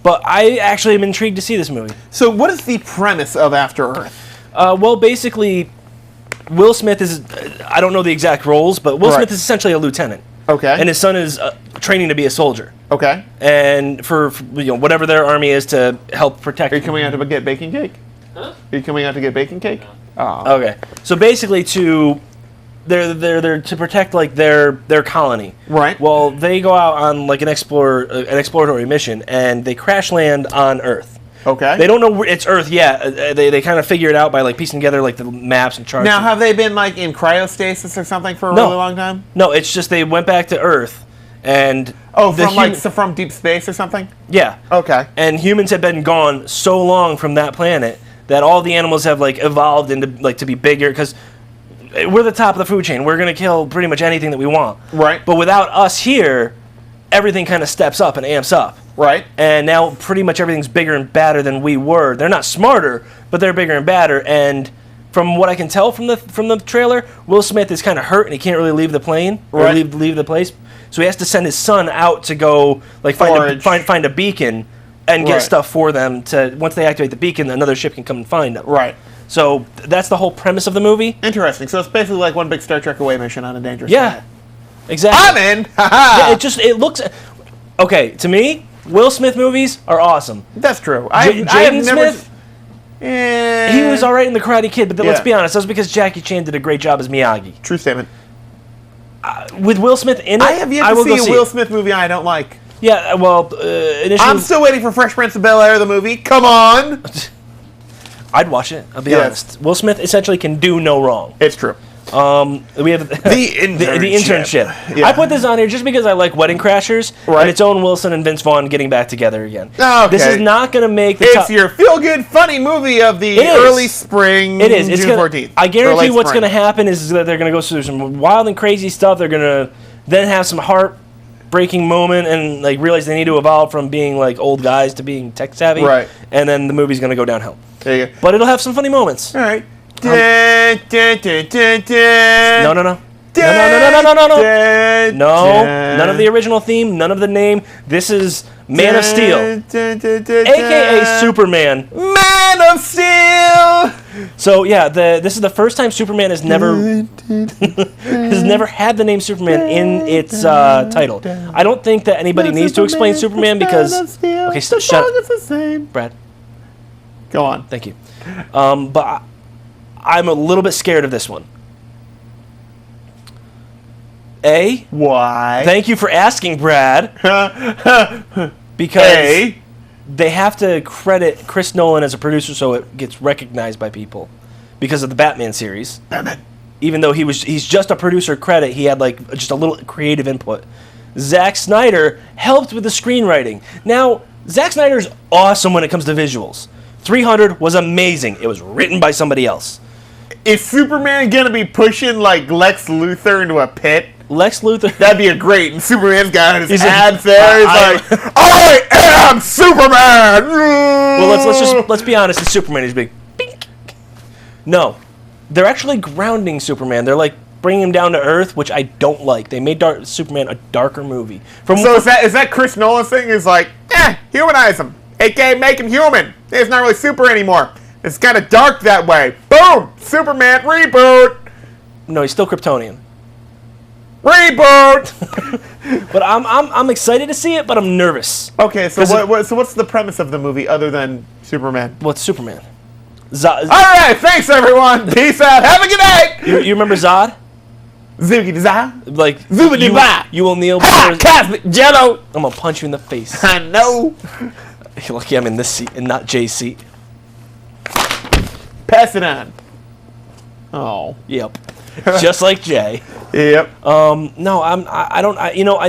But I actually am intrigued to see this movie. So, what is the premise of After Earth? Well, basically, Will Smith is, I don't know the exact roles, but Will Right. Smith is essentially a lieutenant. Okay. And his son is training to be a soldier. Okay. And for whatever their army is to help protect. Are you coming out to get bacon cake? Huh? Are you coming out to get bacon cake? Oh. Okay. So basically they're to protect like their colony. Right. Well, they go out on like an exploratory mission and they crash land on Earth. Okay. They don't know it's Earth yet. They kind of figure it out by like piecing together like the maps and charts. Now, have they been like in cryostasis or something for a No. really long time? No, it's just they went back to Earth, and Oh, the from deep space or something? yeah, Okay. and humans have been gone so long from that planet that all the animals have like evolved into like to be bigger because we're the top of the food chain. We're gonna kill pretty much anything that we want. Right. But without us here, everything kind of steps up and amps up. Right. And now pretty much everything's bigger and badder than we were. They're not smarter, but they're bigger and badder. And from what I can tell from the trailer, Will Smith is kind of hurt and he can't really leave the plane or Right. leave the place. So he has to send his son out to go like Forage. find a beacon and get Right. stuff for them to once they activate the beacon, another ship can come and find them. Right. So that's the whole premise of the movie. Interesting. So it's basically like one big Star Trek away mission on a dangerous Yeah, planet. exactly. I'm in. Ha It looks okay to me. Will Smith movies are awesome. That's true. J- I have Jaden never. Smith? Eh, He was all right in The Karate Kid, but then let's Yeah. be honest, that was because Jackie Chan did a great job as Miyagi. True statement. With Will Smith in it, I have yet I to will see go a Will Smith movie I don't like. Yeah, well, initially, I'm still waiting for Fresh Prince of Bel-Air, the movie. Come on. I'd watch it. I'll be Yes. honest. Will Smith essentially can do no wrong. It's true. We have the internship. Yeah. I put this on here just because I like Wedding Crashers, Right. and it's Owen Wilson and Vince Vaughn getting back together again. Okay. This is not going to make the It's top. your feel-good, funny movie of the It is. early spring, It is. It's June gonna, 14th. I or guarantee late what's spring. going to happen is that they're going to go through some wild and crazy stuff. They're going to then have some heartbreaking moment and like realize they need to evolve from being like old guys to being tech savvy. Right. And then the movie's going to go downhill. There you go. But it'll have some funny moments. All right. Dun, dun, dun, dun, dun. No. No. None of the original theme, none of the name. This is Man of Steel, aka Superman. Man of Steel. So yeah, this is the first time Superman has never had the name Superman in its title. I don't think that anybody needs to explain Superman because okay, shut up, Brad. Go on. Thank you. But I'm a little bit scared of this one. Why? Thank you for asking, Brad. Because they have to credit Chris Nolan as a producer so it gets recognized by people because of the Batman series. Batman. Even though he's just a producer credit, he had like just a little creative input. Zack Snyder helped with the screenwriting. Now, Zack Snyder's awesome when it comes to visuals. 300 was amazing. It was written by somebody else. Is Superman gonna be pushing like Lex Luthor into a pit? Lex Luthor. That'd be a great. And Superman's got his He's abs there. He's like, I am Superman. Well, let's be honest. It's Superman. He's big. Bink. No, they're actually grounding Superman. They're like bringing him down to earth, which I don't like. They made Superman a darker movie. So is that Chris Nolan's thing? Is like, humanize him, aka make him human. It's not really super anymore. It's kind of dark that way. Boom! Superman reboot. No, he's still Kryptonian. Reboot. But I'm excited to see it, but I'm nervous. Okay, so what's the premise of the movie other than Superman? Well, it's Superman. All right, thanks everyone. Peace out. Have a good night. You remember Zod? Zoogie Zah. Like Zoobity-ba. you will kneel Ha! before. Cosmic Jello. I'm gonna punch you in the face. I know. You're lucky I'm in this seat and not Jay's seat. Pass it on. Oh. Yep. Just like Jay. Yep. No, I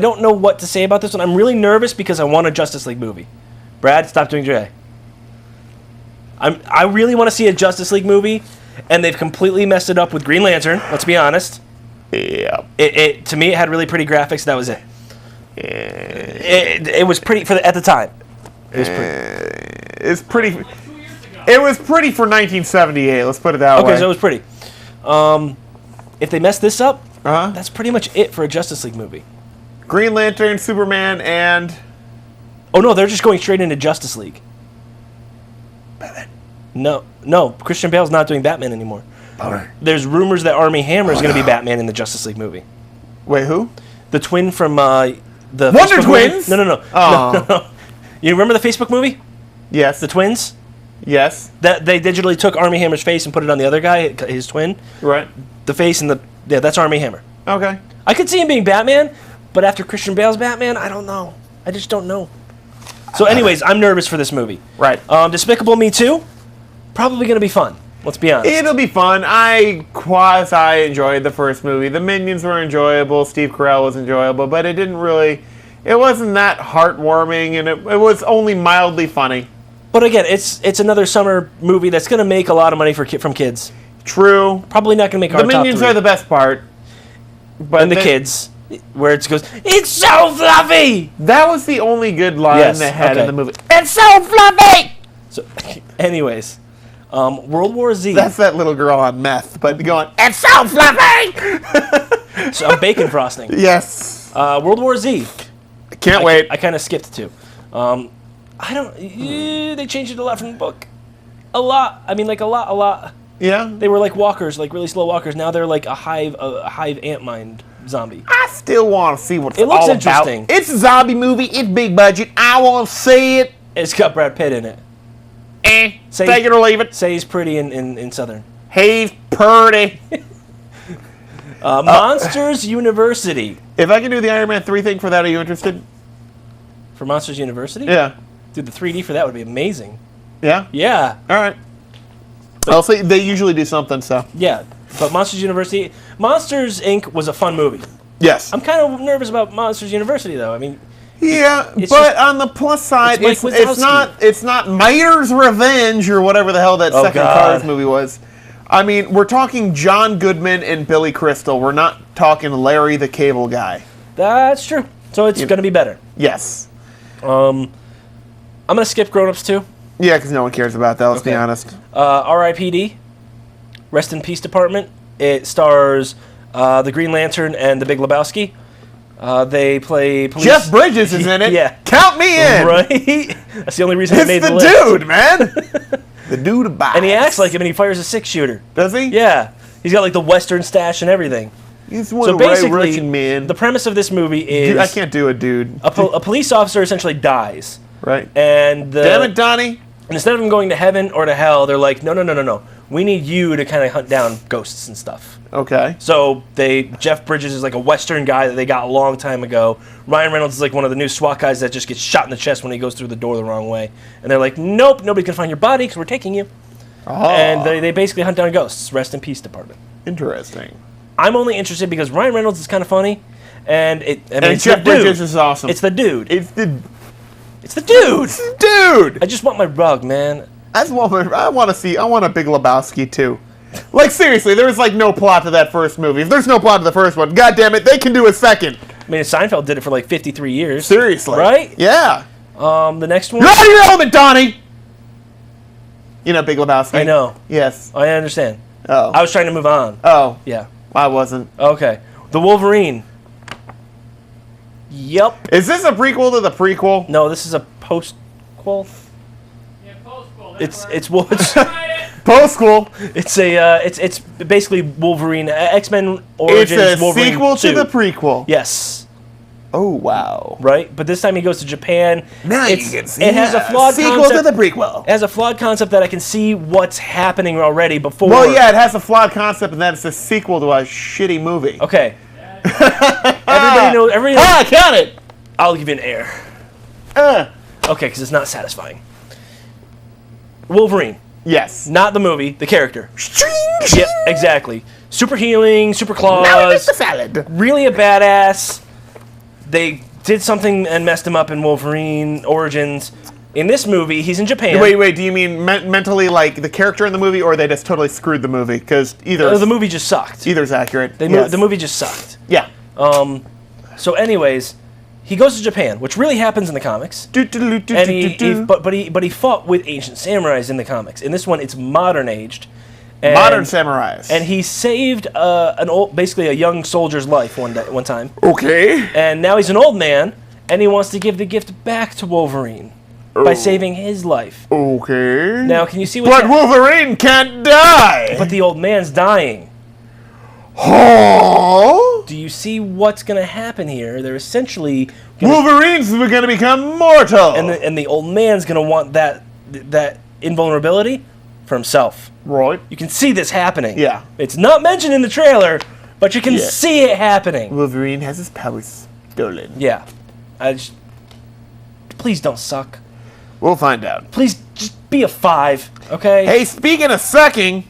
don't know what to say about this one. I'm really nervous because I want a Justice League movie. Brad, stop doing Jay. I really want to see a Justice League movie, and they've completely messed it up with Green Lantern. Let's be honest. Yep. It to me, it had really pretty graphics. That was it. It was pretty at the time. It was pretty. It's pretty. It was pretty for 1978. Let's put it that way. Okay, so it was pretty. If they mess this up, Uh-huh. that's pretty much it for a Justice League movie. Green Lantern, Superman, and Oh no, they're just going straight into Justice League. Batman. No, Christian Bale's not doing Batman anymore. Power. There's rumors that Armie Hammer is going to be Batman in the Justice League movie. Wait, who? The twin from the Wonder Facebook movie? Twins? No. Oh. No. You remember the Facebook movie? Yes. The twins? Yes. That they digitally took Armie Hammer's face and put it on the other guy, his twin. Right. The face and that's Armie Hammer. Okay. I could see him being Batman, but after Christian Bale's Batman, I don't know. I just don't know. So anyways, I'm nervous for this movie. Right. Despicable Me 2, probably going to be fun. Let's be honest. It'll be fun. I quasi enjoyed the first movie. The Minions were enjoyable. Steve Carell was enjoyable, but it wasn't that heartwarming, and it was only mildly funny. But again, it's another summer movie that's going to make a lot of money from kids. True. Probably not going to make our The top Minions 3. are the best part. But And the kids, where it goes, it's so fluffy! That was the only good line Yes, they had okay. in the movie. It's so fluffy! So, anyways, World War Z. That's that little girl on meth, but going, it's so fluffy! So, bacon frosting. Yes. World War Z. Can't wait. I kind of skipped to. They changed it a lot from the book. A lot. I mean, like a lot. Yeah. They were like walkers, like really slow walkers. Now they're like a hive ant mind zombie. I still want to see what it's It looks all interesting. about. It's a zombie movie. It's big budget. I want to see it. It's got Brad Pitt in it. Take it or leave it. Say he's pretty in Southern. He's pretty. Monsters University. If I can do the Iron Man 3 thing for that, are you interested? For Monsters University? Yeah. Dude, the 3D for that would be amazing. Yeah? Yeah. All right. I'll say they usually do something, so. Yeah. But Monsters University, Monsters Inc. was a fun movie. Yes. I'm kind of nervous about Monsters University, though. I mean, Yeah, It's but just- on the plus side, it's Mike it's not Miter's Revenge or whatever the hell that second God. Cars movie was. I mean, we're talking John Goodman and Billy Crystal. We're not talking Larry the Cable Guy. that's true. So it's going to be better. Yes. I'm going to skip Grown Ups 2. Yeah, because no one cares about that, let's be Okay. honest. R.I.P.D. Rest in Peace Department. It stars the Green Lantern and the Big Lebowski. They play police. Jeff Bridges is in it. Yeah. Count me in. Right? That's the only reason I It's made the the list. dude, man. The dude about. And he acts like him, and he fires a 6-shooter. Does he? Yeah. He's got like the Western stash and everything. He's one So of the basically, Russian man. the premise of this movie is Dude, I can't do it, dude. a police officer essentially dies. Right. And Damn it, Donnie. And instead of him going to heaven or to hell, they're like, no. We need you to kind of hunt down ghosts and stuff. Okay. So Jeff Bridges is like a Western guy that they got a long time ago. Ryan Reynolds is like one of the new SWAT guys that just gets shot in the chest when he goes through the door the wrong way. And they're like, nope, nobody can find your body because we're taking you. Oh, And they basically hunt down ghosts. Rest in peace, department. interesting. I'm only interested because Ryan Reynolds is kind of funny. And And it's Jeff the dude. Bridges is awesome. It's the dude. It's the dude. dude. I just want my rug, man. I want a Big Lebowski too. Like seriously, there was like no plot to that first movie. If there's no plot to the first one, god damn it, they can do a second. I mean, Seinfeld did it for like 53 years. Seriously. Right? Yeah. The next one. You're out of your element, Donnie. You know Big Lebowski. I know. Yes. I understand. Oh. I was trying to move on. Oh. Yeah. I wasn't. Okay. The Wolverine. Yep. Is this a prequel to the prequel? No, this is a post-quel. Yeah, post-quel. It's Post-quel. it's basically Wolverine X-Men It's Origins. a Wolverine sequel 2. to the prequel. Yes. Oh wow. Right, but this time he goes to Japan. Now It's- you can see it has a flawed sequel concept. to the prequel. It has a flawed concept that I can see what's happening already before. Well, yeah, it has a flawed concept, and that it's a sequel to a shitty movie. Okay. Everybody knows. Count it. I'll give you an air. Uh, Okay, because it's not satisfying. Wolverine, yes. not the movie, the character. String. Yep, exactly. Super healing, super Now we make claws. the salad. Really a badass. They did something and messed him up in Wolverine Origins. In this movie, he's in Japan. Wait. Do you mean mentally, like the character in the movie, or they just totally screwed the movie? Because The movie just sucked. either's accurate. The movie just sucked. Yeah. So, anyways, he goes to Japan, which really happens in the comics. And he fought with ancient samurais in the comics. In this one, it's modern aged. And, Modern samurais. And he saved basically a young soldier's life one time. Okay. And now he's an old man, and he wants to give the gift back to Wolverine by saving his life. Okay. Now, can you see what? But Wolverine can't die. But the old man's dying. Oh. Do you see what's going to happen here? They're essentially gonna, Wolverine's going to become mortal. and the old man's going to want that invulnerability for himself. Right. You can see this happening. Yeah. It's not mentioned in the trailer, but you can Yeah. see it happening. Wolverine has his powers stolen. Yeah. Please don't suck. We'll find out. Please just be a 5, okay? Hey, speaking of sucking.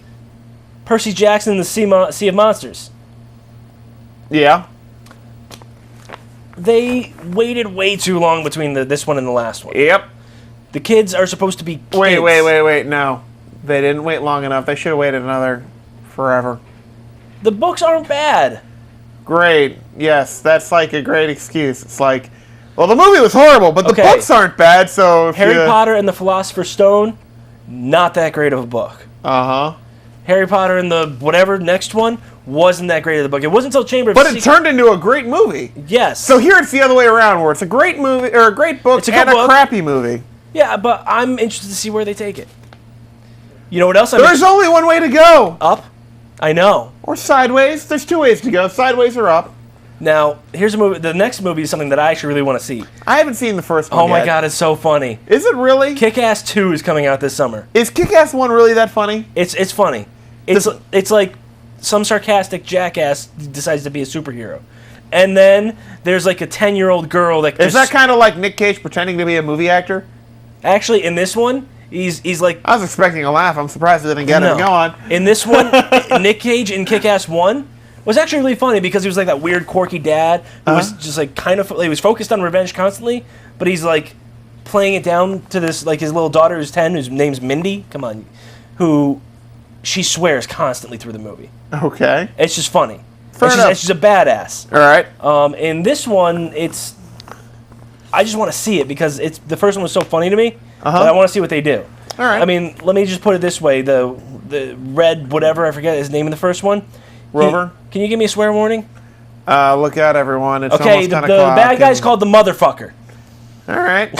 Percy Jackson and the Sea of Monsters. Yeah. They waited way too long between this one and the last one. Yep. The kids are supposed to be kids. Wait. No. They didn't wait long enough. They should have waited another forever. The books aren't bad. Great. Yes, that's like a great excuse. It's like, well, the movie was horrible, but the Okay. books aren't bad, so if Harry you... Potter and the Philosopher's Stone, not that great of a book. Uh-huh. Harry Potter and the whatever next one wasn't that great of a book. It wasn't until Chamber of But it Secrets. turned into a great movie. Yes. So here it's the other way around, where it's a great movie, or a great book, It's a good and book. a crappy movie. Yeah, but I'm interested to see where they take it. You know what else? There's only one way to go. Up. I know. Or sideways. There's two ways to go. Sideways or up. Now, here's a movie. The next movie is something that I actually really want to see. I haven't seen the first one Oh my yet. god, it's so funny. Is it really? Kick-Ass 2 is coming out this summer. Is Kick-Ass 1 really that funny? It's funny. It's like some sarcastic jackass decides to be a superhero. And then there's like a 10-year-old girl that Is that kind of like Nick Cage pretending to be a movie actor? Actually, in this one, he's like... I was expecting a laugh. I'm surprised I didn't get it. Go on. In this one, Nick Cage in Kick-Ass 1, was actually really funny because he was like that weird, quirky dad who was just like kind of. He was focused on revenge constantly, but he's like playing it down to this like his little daughter who's 10, whose name's Mindy. Come on, who she swears constantly through the movie. Okay. It's just funny. Fair enough. She's a badass. All right. In this one, I just want to see it because the first one was so funny to me. That I want to see what they do. All right. I mean, let me just put it this way: the red whatever, I forget his name in the first one. Rover. Can you give me a swear warning? Look out, everyone! It's Okay, almost the 10 o'clock. bad guy's called the motherfucker. All right.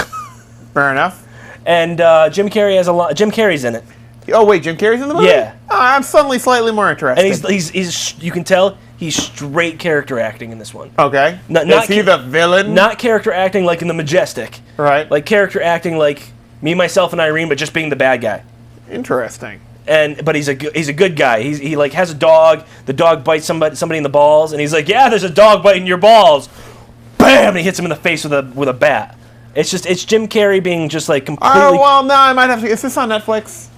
Fair enough. And Jim Carrey has a lot. Jim Carrey's in it. Oh wait, Jim Carrey's in the movie? Yeah. Oh, I'm suddenly slightly more interested. And he's you can tell he's straight character acting in this one. Okay. Not Is he the villain? Not character acting like in The Majestic. Right. Like character acting like Me, Myself, and Irene, but just being the bad guy. Interesting. But he's a good guy. He like has a dog. The dog bites somebody in the balls, and he's like, "Yeah, there's a dog biting your balls." Bam! And he hits him in the face with a bat. It's Jim Carrey being just like completely. Oh well, no, I might have to. Is this on Netflix?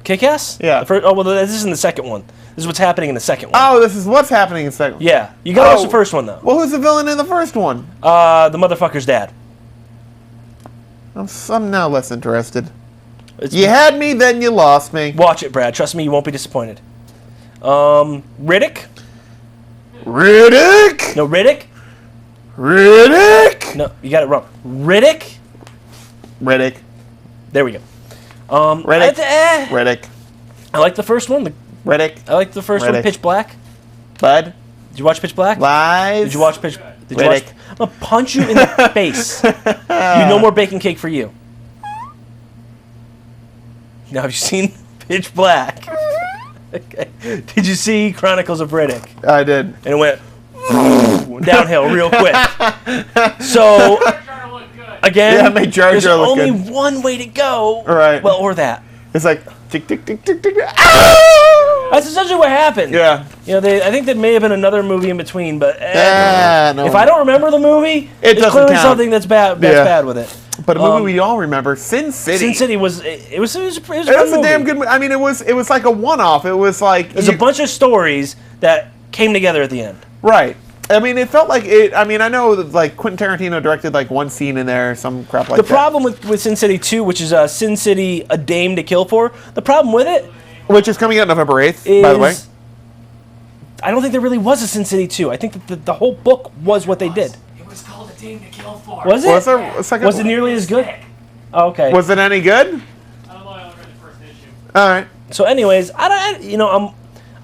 Kick-Ass? Yeah. This is in the second one. This is what's happening in the second one. Oh, this is what's happening in the second. Yeah, you gotta watch the first one though. Well, who's the villain in the first one? The motherfucker's dad. I'm now less interested. You had me, then you lost me. Watch it, Brad. Trust me, you won't be disappointed. Riddick? Riddick? No, Riddick? Riddick? No, you got it wrong. Riddick? Riddick. There we go. Riddick. Riddick. I like the first one. Riddick. I like the first one, Riddick. Pitch Black. Bud. Did you watch Pitch Black? Lies. Did you watch Pitch? Did you Riddick. watch? I'm gonna punch you in the face. No more bacon cake for you. Now, have you seen Pitch Black? Okay. Did you see Chronicles of Riddick? I did. And it went downhill real quick. So again, Yeah, make Jar there's Jar look only good. one way to go. Right. Well, or that. It's like tick tick tick tick tick. That's essentially what happened. Yeah. You know, I think there may have been another movie in between, but no. if I don't remember the movie, It it's doesn't clearly count. something that's bad. That's Yeah. bad with it. But a movie we all remember, Sin City. Sin City was a It was fun a damn movie. good movie. I mean, it was like a one-off. It was like There's a bunch of stories that came together at the end. right. I mean, it felt like it. I mean, I know that, like Quentin Tarantino directed like one scene in there, some crap like The that. problem with Sin City 2, which is Sin City: A Dame to Kill For, the problem with it Which is coming out November 8th, is by the way. I don't think there really was a Sin City 2. I think that the whole book was what they did. It was called A Dame to Kill For. Was it? Was there a second? Was it nearly as good? Oh, okay. Was it any good? I don't know, I only read the first issue. All right. So, anyways, I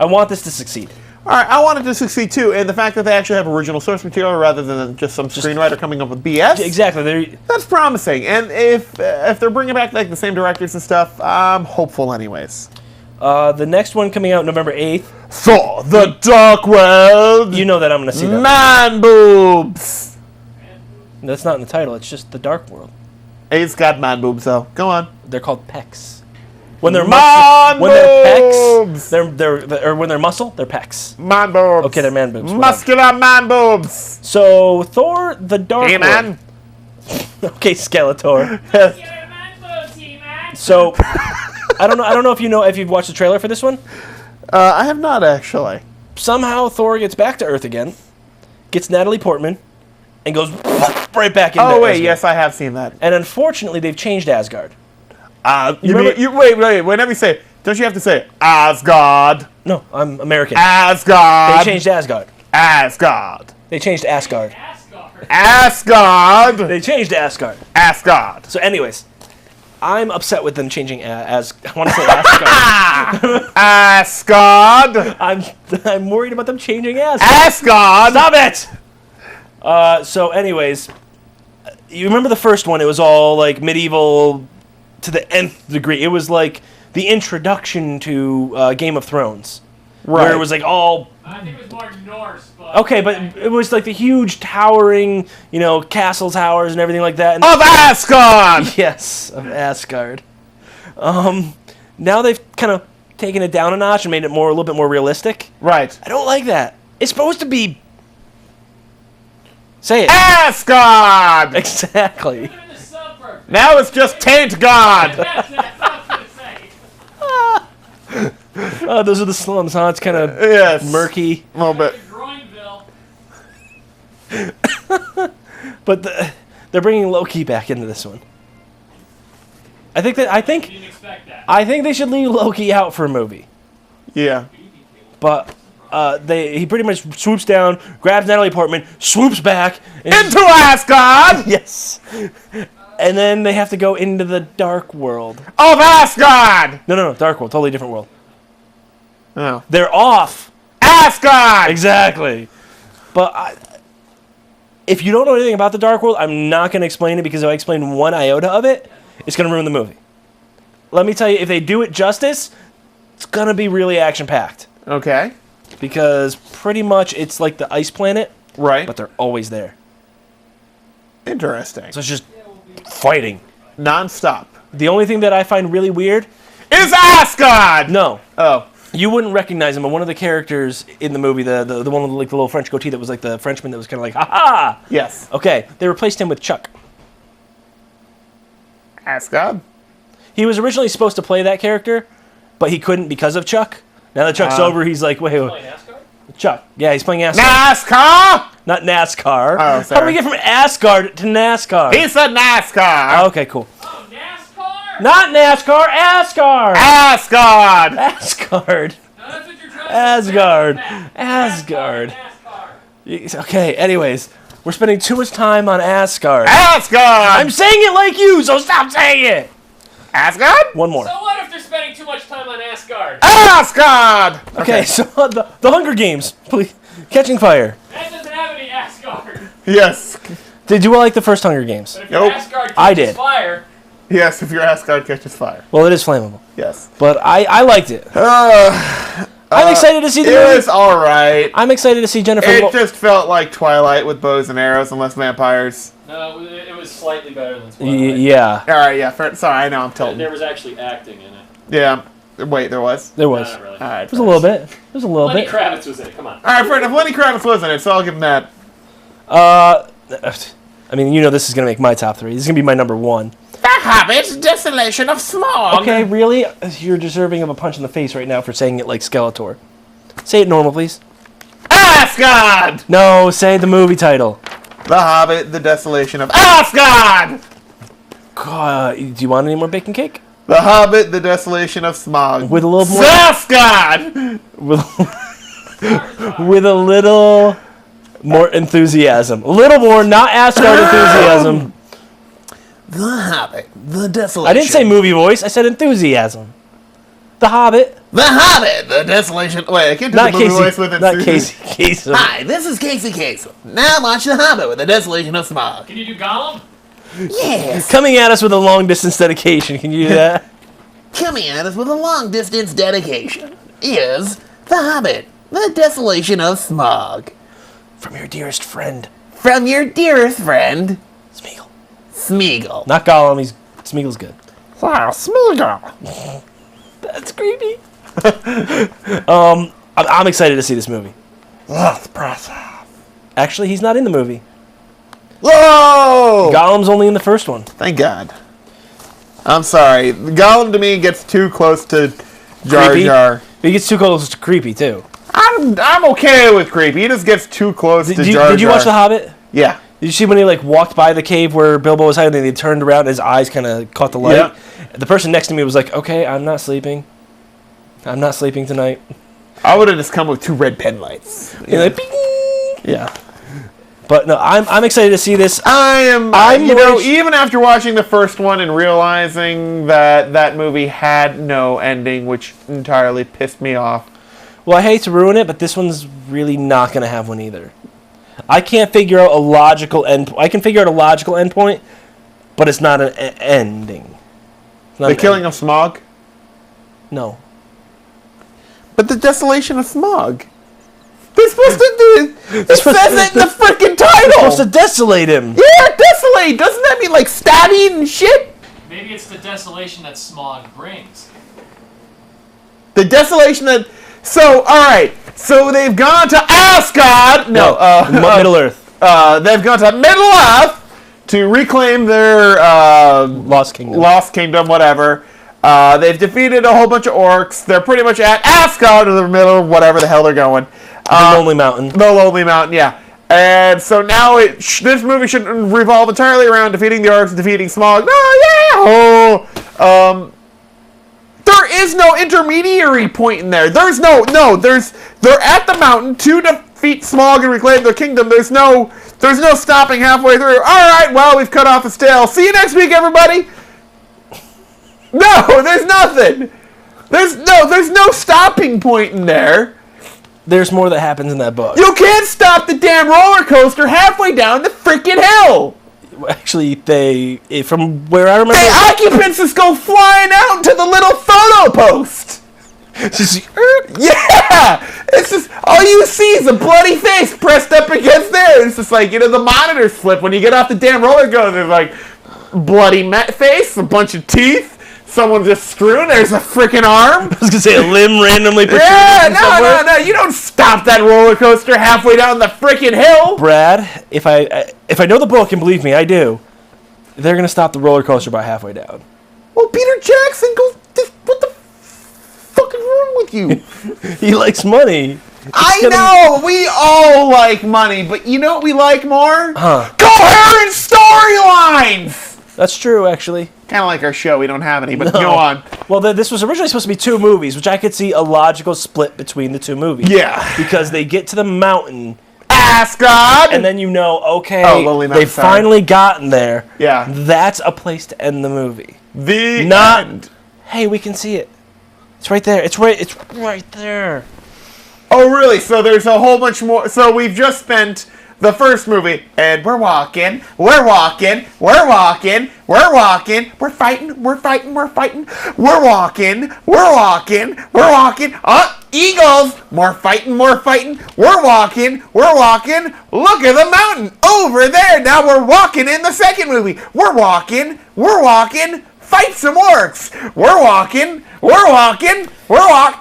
want this to succeed. All right, I wanted to succeed too, and the fact that they actually have original source material rather than just some screenwriter coming up with BS. Exactly. That's promising, and if they're bringing back like the same directors and stuff, I'm hopeful anyways. The next one coming out November 8th. Thor: The Dark World. You know that I'm going to see that. Man boobs. That's not in the title. It's just The Dark World. It's got man boobs though. Go on. They're called pecs. When they're Man when they're boobs. pecs, or when they're muscle, they're pecs. Man boobs. Okay, they're man boobs. Muscular man boobs. So Thor: The Dark Hey World. man. Okay, Skeletor. Get a man boobs, man. So I don't know if you've watched the trailer for this one. I have not actually. Somehow Thor gets back to Earth again, gets Natalie Portman, and goes right back into Oh wait, Asgard. yes, I have seen that. And unfortunately, they've changed Asgard. Wait. Whenever you say, don't you have to say Assguard? No, I'm American. Asgard. They changed Asgard. Asgard. They changed Asgard. Assguard. Asgard. They changed Asgard. Asgard. So, anyways, I'm upset with them changing I want to say Asgard. Asgard. I'm worried about them changing Asgard. Asgard. Stop it! So, anyways, you remember the first one? It was all like medieval to the nth degree. It was like the introduction to Game of Thrones, Right. where it was like all I think it was more Norse, but... okay, but it was like the huge towering, castle towers and everything like that. And Of Asgard. yes, of Asgard. Now they've kind of taken it down a notch and made it a little bit more realistic. Right. I don't like that. It's supposed to be. Say it. Asgard. Exactly. In the suburbs. Now it's just Taint God. That's what I was gonna say. Those are the slums, huh? It's kind of Yes. murky. A little bit. Groinville. But they're bringing Loki back into this one. I think Didn't expect that. they should leave Loki out for a movie. Yeah. But he pretty much swoops down, grabs Natalie Portman, swoops back Into Asgard yes. And then they have to go into the dark world. of Asgard. No, dark world, totally different world. Oh. They're off. Asgard. Exactly. But if you don't know anything about the dark world, I'm not going to explain it because if I explain one iota of it, it's going to ruin the movie. Let me tell you, if they do it justice, it's going to be really action-packed. Okay. Because pretty much it's like the ice planet, Right. but they're always there. Interesting. So it's just fighting. Non-stop. The only thing that I find really weird, Is Asgard. no, Oh. you wouldn't recognize him, but one of the characters in the movie, the one with like the little French goatee that was like the Frenchman that was kind of like, ha-ha! Yes. Okay, they replaced him with Chuck. Asgard. He was originally supposed to play that character, but he couldn't because of Chuck. Now that Chuck's over, he's like, wait, Playing Assguard? Chuck. Yeah, he's playing NASCAR. NASCAR. Not NASCAR. Oh, How do sorry. we get from Asgard to NASCAR? He said NASCAR. Okay, cool. Oh, NASCAR! Not NASCAR, Asgard! Asgard. Asgard. No, that's what you're trying Asgard. to say. Asgard. NASCAR. Okay, anyways, we're spending too much time on Asgard. Asgard. I'm saying it like you, so stop saying it! Asgard. One more. So what if they're spending too much time on Asgard? Asgard. Okay, so the Hunger Games, please. Catching Fire. That doesn't have any Asgard. Yes. Did you like the first Hunger Games? But if your Nope. Asgard catches I did. fire, Yes. If your Asgard catches fire. Well, it is flammable. Yes. But I liked it. I'm excited to see the It movie. was all right. I'm excited to see Jennifer. It just felt like Twilight with bows and arrows and less vampires. no, it was slightly better than Twilight. Yeah, All right. Yeah. Sorry. I know I'm tilting. There was actually acting in it. Yeah. Wait. There was. there was. Not really. All right. It was a little bit. It was a little Lenny bit. Kravitz was in it. Come on. All right. Fair enough. Lenny Kravitz was in it, so I'll give him that. I mean, you know this is going to make my top 3. This is going to be my number 1. The Hobbit's Desolation of Smog. Okay, really? You're deserving of a punch in the face right now for saying it like Skeletor. Say it normal, please. Asgard. No, say the movie title. The Hobbit, The Desolation of Asgard. Do you want any more bacon cake? The Hobbit, The Desolation of Smog. With a little more... Asgard. with a little more enthusiasm. A little more, not Asgard enthusiasm. The Hobbit, The Desolation. I didn't say movie voice, I said enthusiasm. The Hobbit. The Hobbit, The Desolation. Wait, I can't do Not the movie Casey. voice with Not enthusiasm. Casey Kasem. Hi, this is Casey Kasem. Now watch The Hobbit with The Desolation of Smog. Can you do Gollum? Yes. Coming at us with a long distance dedication. Can you do that? Coming at us with a long-distance dedication is The Hobbit, The Desolation of Smog. From your dearest friend, From your dearest friend, Smeagol. Smeagol. Not Gollum. Smeagol's good. Wow, Smeagol. That's creepy. I'm excited to see this movie. That's impressive. Actually, he's not in the movie. Whoa! Gollum's only in the first one. Thank God. I'm sorry. Gollum to me gets too close to Jar Creepy? Jar. He gets too close to creepy too. I'm okay with creepy. He just gets too close to Jar Jar. Did you watch The Hobbit? Yeah. Did you see when he like walked by the cave where Bilbo was hiding and he turned around and his eyes kind of caught the light? Yeah. The person next to me was like, okay, I'm not sleeping. I'm not sleeping tonight. I would have just come with 2 red pen lights. And like, bing! Yeah. But no, I'm excited to see this. I'm more even after watching the first one and realizing that that movie had no ending, which entirely pissed me off. Well, I hate to ruin it, but this one's really not going to have one either. I can't figure out a logical end. I can figure out a logical endpoint, but it's not an ending. It's not The an Killing of Smog? No. But The Desolation of Smog. They're supposed to do it. It says it in the freaking title. Supposed to desolate him. Yeah, desolate. Doesn't that mean like stabbing and shit? Maybe it's the desolation that smog brings. The desolation that. So, alright. So they've gone to Asgard. Middle Earth. They've gone to Middle Earth to reclaim their Lost Kingdom. Lost Kingdom, whatever. They've defeated a whole bunch of orcs. They're pretty much at Assguard in the middle of whatever the hell they're going. The Lonely Mountain. The Lonely Mountain, yeah. And so now this movie should revolve entirely around defeating the orcs, defeating Smaug. There is no intermediary point in there. They're at the mountain to defeat Smaug and reclaim their kingdom. There's no stopping halfway through. All right, well, we've cut off his tail. See you next week, everybody. No, there's nothing. There's no stopping point in there. There's more that happens in that book. You can't stop the damn roller coaster halfway down the freaking hill. Actually, from where I remember, the occupants just go flying out into the little photo post. Yeah, it's just all you see is a bloody face pressed up against there. It's just like, the monitors flip when you get off the damn roller coaster. There's like bloody face, a bunch of teeth. Someone just screwed. There's a freaking arm. I was gonna say a limb randomly. Yeah, no. You don't stop that roller coaster halfway down the freaking hill. Brad, if I know the book, and believe me, I do, they're gonna stop the roller coaster by halfway down. Well, Peter Jackson goes. What the fuck is wrong with you? He likes money. I know. We all like money, but you know what we like more? Coherent storylines. That's true, actually. Kind of like our show. We don't have any, but go on. Well, this was originally supposed to be 2 movies, which I could see a logical split between the 2 movies. Yeah. Because they get to the mountain. Assguard! And then they've finally gotten there. Yeah. That's a place to end the movie. End. Hey, we can see it. It's right there. It's right there. Oh, really? So there's a whole bunch more. So we've just spent the first movie, and we're walking, we're fighting, we're walking, we're walking, eagles, more fighting, we're walking, look at the mountain, over there, now we're walking in the second movie, we're walking, fight some orcs, we're walking.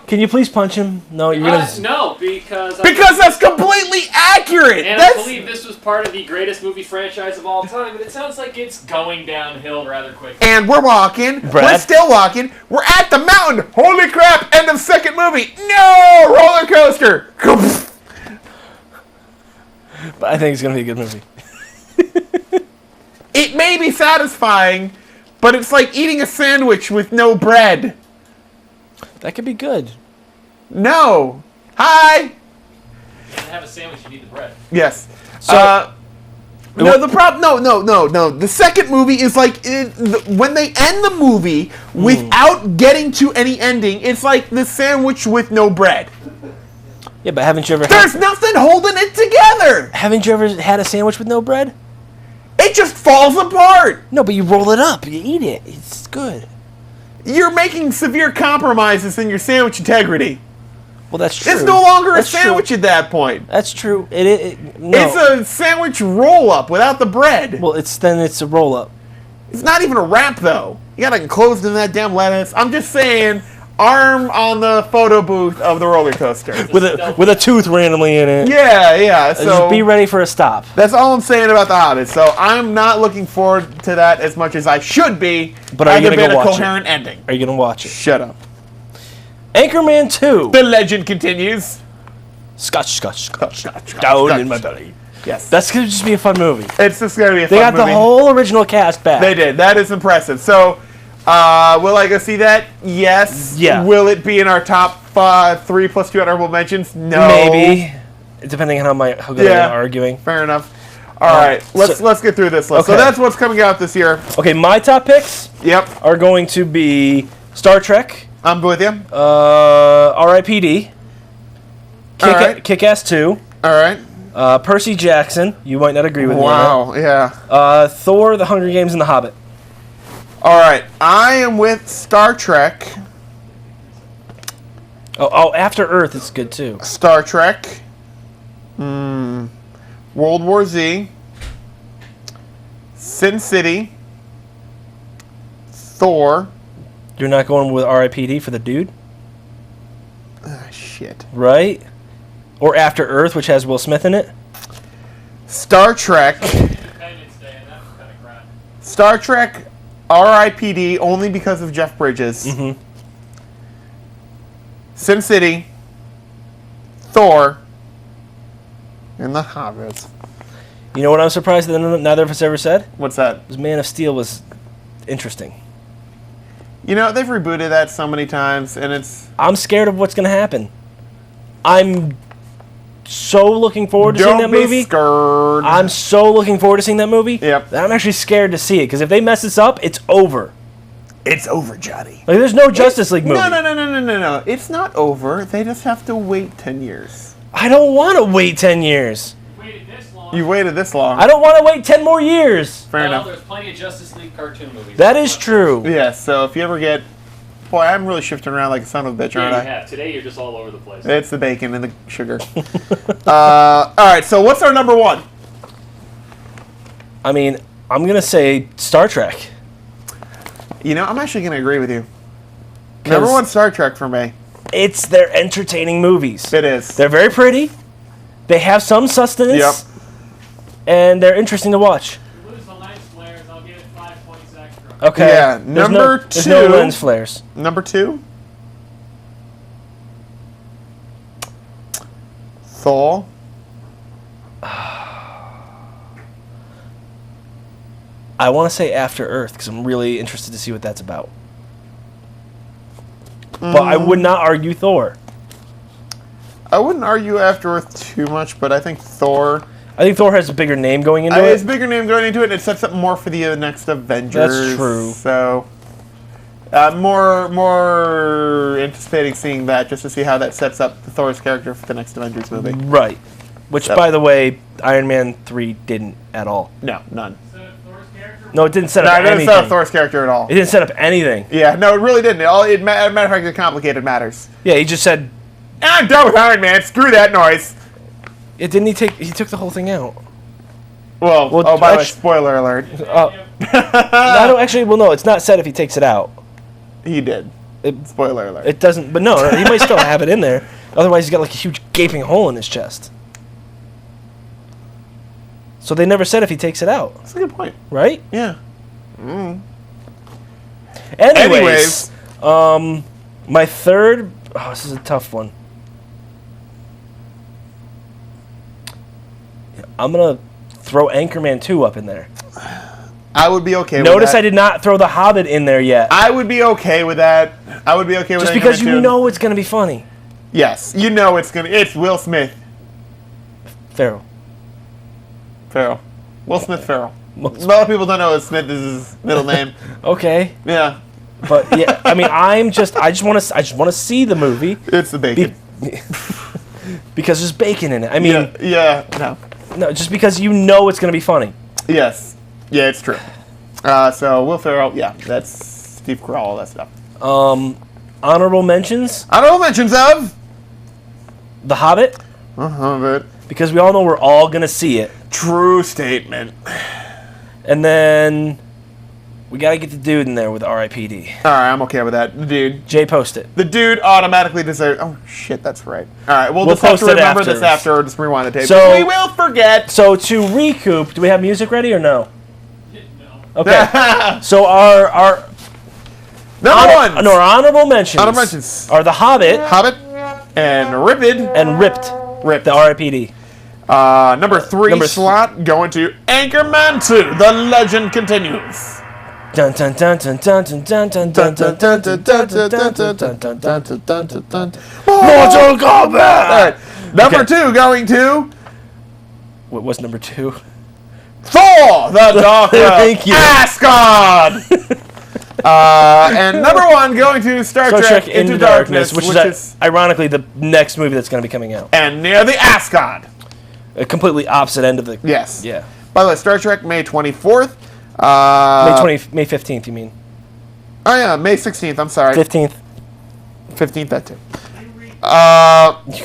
Can you please punch him? No, you're gonna. No, because that's completely accurate. And I believe this was part of the greatest movie franchise of all time, and it sounds like it's going downhill rather quickly. And we're walking. Brad? We're still walking. We're at the mountain. Holy crap! End of second movie. No roller coaster. But I think it's gonna be a good movie. It may be satisfying, but it's like eating a sandwich with no bread. That could be good. No. Hi. You can have a sandwich, you need the bread. Yes. So, the problem. No. The second movie is like when they end the movie without getting to any ending. It's like the sandwich with no bread. Yeah, but haven't you ever? There's nothing holding it together. Haven't you ever had a sandwich with no bread? It just falls apart. No, but you roll it up, you eat it. It's good. You're making severe compromises in your sandwich integrity. Well, that's true. It's no longer a sandwich at that point. That's true. No. It's a sandwich roll-up without the bread. Well, it's a roll-up. It's not even a wrap, though. You got enclosed in that damn lettuce. I'm just saying, arm on the photo booth of the roller coaster. with a tooth randomly in it. Yeah. So just be ready for a stop. That's all I'm saying about The Hobbit. So I'm not looking forward to that as much as I should be. But are you going to go watch it? A coherent ending. Are you going to watch it? Shut up. Anchorman 2. The legend continues. Scotch. Down in my belly. Yes. That's going to just be a fun movie. It's just going to be a fun movie. They got the whole original cast back. They did. That is impressive. So, will I go see that? Yes. Yeah. Will it be in our top 3 plus 2 honorable mentions? No. Maybe. Depending on how good I am arguing. Fair enough. All right. Let's get through this list. Okay. So that's what's coming out this year. Okay, my top picks are going to be Star Trek. I'm with you. R.I.P.D. Kick-Ass 2. All right. Percy Jackson. You might not agree with me. Wow, yeah. Thor, The Hunger Games, and The Hobbit. All right. I am with Star Trek. Oh, After Earth is good too. Star Trek. World War Z. Sin City. Thor. You're not going with R.I.P.D. for the dude? Ah, shit. Right? Or After Earth, which has Will Smith in it? Star Trek. Independence Day, and that was kind of crap. Star Trek. R.I.P.D. only because of Jeff Bridges. Mm-hmm. Sin City, Thor, and The Hobbit. You know what I'm surprised that neither of us ever said? What's that? Was Man of Steel was interesting. You know, they've rebooted that so many times, and it's... I'm scared of what's going to happen. I'm so looking forward to seeing that movie. Don't be scared. I'm so looking forward to seeing that movie. Yep. That I'm actually scared to see it, because if they mess this up, it's over. It's over, Johnny. Like, there's no Justice League movie. No. It's not over. They just have to wait 10 years. I don't want to wait 10 years. You waited this long. I don't want to wait 10 more years. Fair enough. There's plenty of Justice League cartoon movies. That is true. Yeah, so if you ever get... Boy, I'm really shifting around like a son of a bitch, aren't Yeah, I? you have. Today you're just all over the place. It's the bacon and the sugar. All right, so what's our number one? I mean, I'm going to say Star Trek. You know, I'm actually going to agree with you. 'Cause Number one, Star Trek for me. It's their entertaining movies. It is. They're very pretty. They have some sustenance. Yep. And they're interesting to watch. If you lose the lens flares, I'll give it 5 points extra. Okay. Yeah, There's no lens flares. Number two, Thor. I want to say After Earth because I'm really interested to see what that's about. But I would not argue Thor. I wouldn't argue After Earth too much, but I think Thor... I think Thor has a bigger name going into It's it. a bigger name going into it, and it sets up more for the next Avengers. That's true. So, more anticipating seeing that, just to see how that sets up Thor's character for the next Avengers movie. Right. Which, by the way, Iron Man 3 didn't at all. No, none. No, it didn't set No, up it didn't anything. set up Thor's character at all. It didn't set up anything. Yeah, no, it really didn't. Matter of fact, it complicated matters. Yeah, he just said... I'm done with Iron Man. Screw that noise. He took the whole thing out. Well by the way, spoiler alert. No, actually, no, it's not said if he takes it out. He did. Spoiler alert. It doesn't, but no, he might still have it in there. Otherwise, he's got like a huge gaping hole in his chest. So they never said if he takes it out. That's a good point. Right? Yeah. Anyways, my third... Oh, this is a tough one. I'm going to throw Anchorman 2 up in there. I would be okay with that. Notice I did not throw The Hobbit in there yet. I would be okay with that. I would be okay with Just Anchorman because 2. you know it's going to be funny. Yes, you know it's Will Smith. Farrell. Will Smith Farrell. A lot of people don't know that Smith is his middle name. Okay. Yeah. But yeah, I mean, I just want to see the movie. It's the bacon. Because there's bacon in it. I mean, no, just because you know it's going to be funny. Yes. Yeah, it's true. So Will Ferrell, yeah, that's Steve Carell, all that stuff. Honorable mentions. Honorable mentions of The Hobbit. Hobbit. Because we all know we're all going to see it. True statement. And then we got to get the dude in there with R.I.P.D. All right, I'm okay with that. The dude. Jay, post it. The dude automatically deserves... Oh, shit, that's right. All right, we'll just have post to it remember this afterwards. after or just rewind the tape. So- We will forget. So to recoup, do we have music ready or no? No. Okay. So our Number one. No, our honorable mentions. Honorable mentions. Are The Hobbit Hobbit and Ripped. Ripped. The R.I.P.D. Number three slot going to Anchorman 2. The legend continues. Dun dun dun dun dun dun dun dun dun dun dun dun dun dun dun dun. Mortal Kombat. All right. Number two going to What was number 2? Thor, the Dark World. Thank you. Asgard. And number one going to Star Trek Into Darkness, which is ironically the next movie that's going to be coming out. And near the Asgard. A completely opposite end of the... Yes. Yeah. By the way, Star Trek May 24th. May 15th, you mean? Oh yeah, May 16th. I'm sorry. 15th. 15th. That too.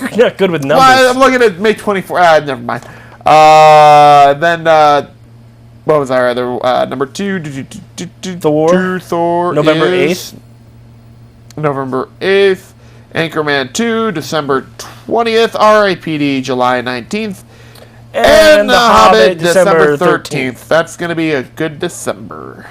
You're not good with numbers. Well, I'm looking at May 24th. Never mind. Then what was our other number 2? Thor. Thor. November is 8th. November 8th. Anchorman 2, December 20th. R.I.P.D. July 19th. And The Hobbit, December 13th. That's going to be a good December.